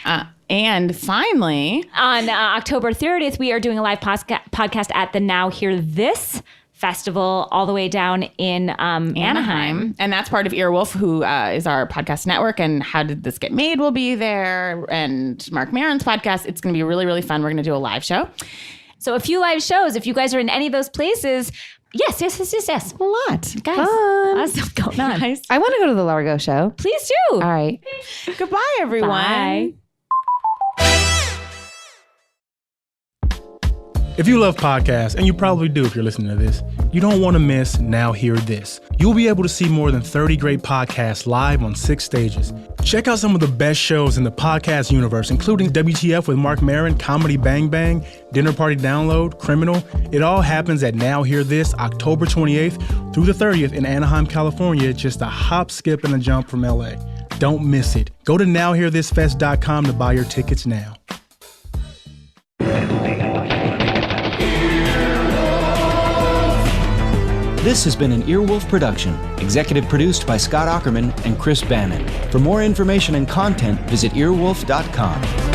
And finally, on October 30th, we are doing a live podcast at the Now Hear This Festival all the way down in Anaheim. And that's part of Earwolf, who is our podcast network, and How Did This Get Made will be there, and Mark Maron's podcast. It's going to be really, really fun. We're going to do a live show. So a few live shows. If you guys are in any of those places, yes. A lot. Guys, Fun. awesome going on. Nice. I want to go to the Largo show. Please do. All right. Goodbye, everyone. Bye. If you love podcasts, and you probably do if you're listening to this, you don't want to miss Now Hear This. You'll be able to see more than 30 great podcasts live on 6 stages. Check out some of the best shows in the podcast universe, including WTF with Mark Maron, Comedy Bang Bang, Dinner Party Download, Criminal. It all happens at Now Hear This, October 28th through the 30th in Anaheim, California, just a hop, skip, and a jump from LA. Don't miss it. Go to nowhearthisfest.com to buy your tickets now. This has been an Earwolf production, executive produced by Scott Aukerman and Chris Bannon. For more information and content, visit earwolf.com.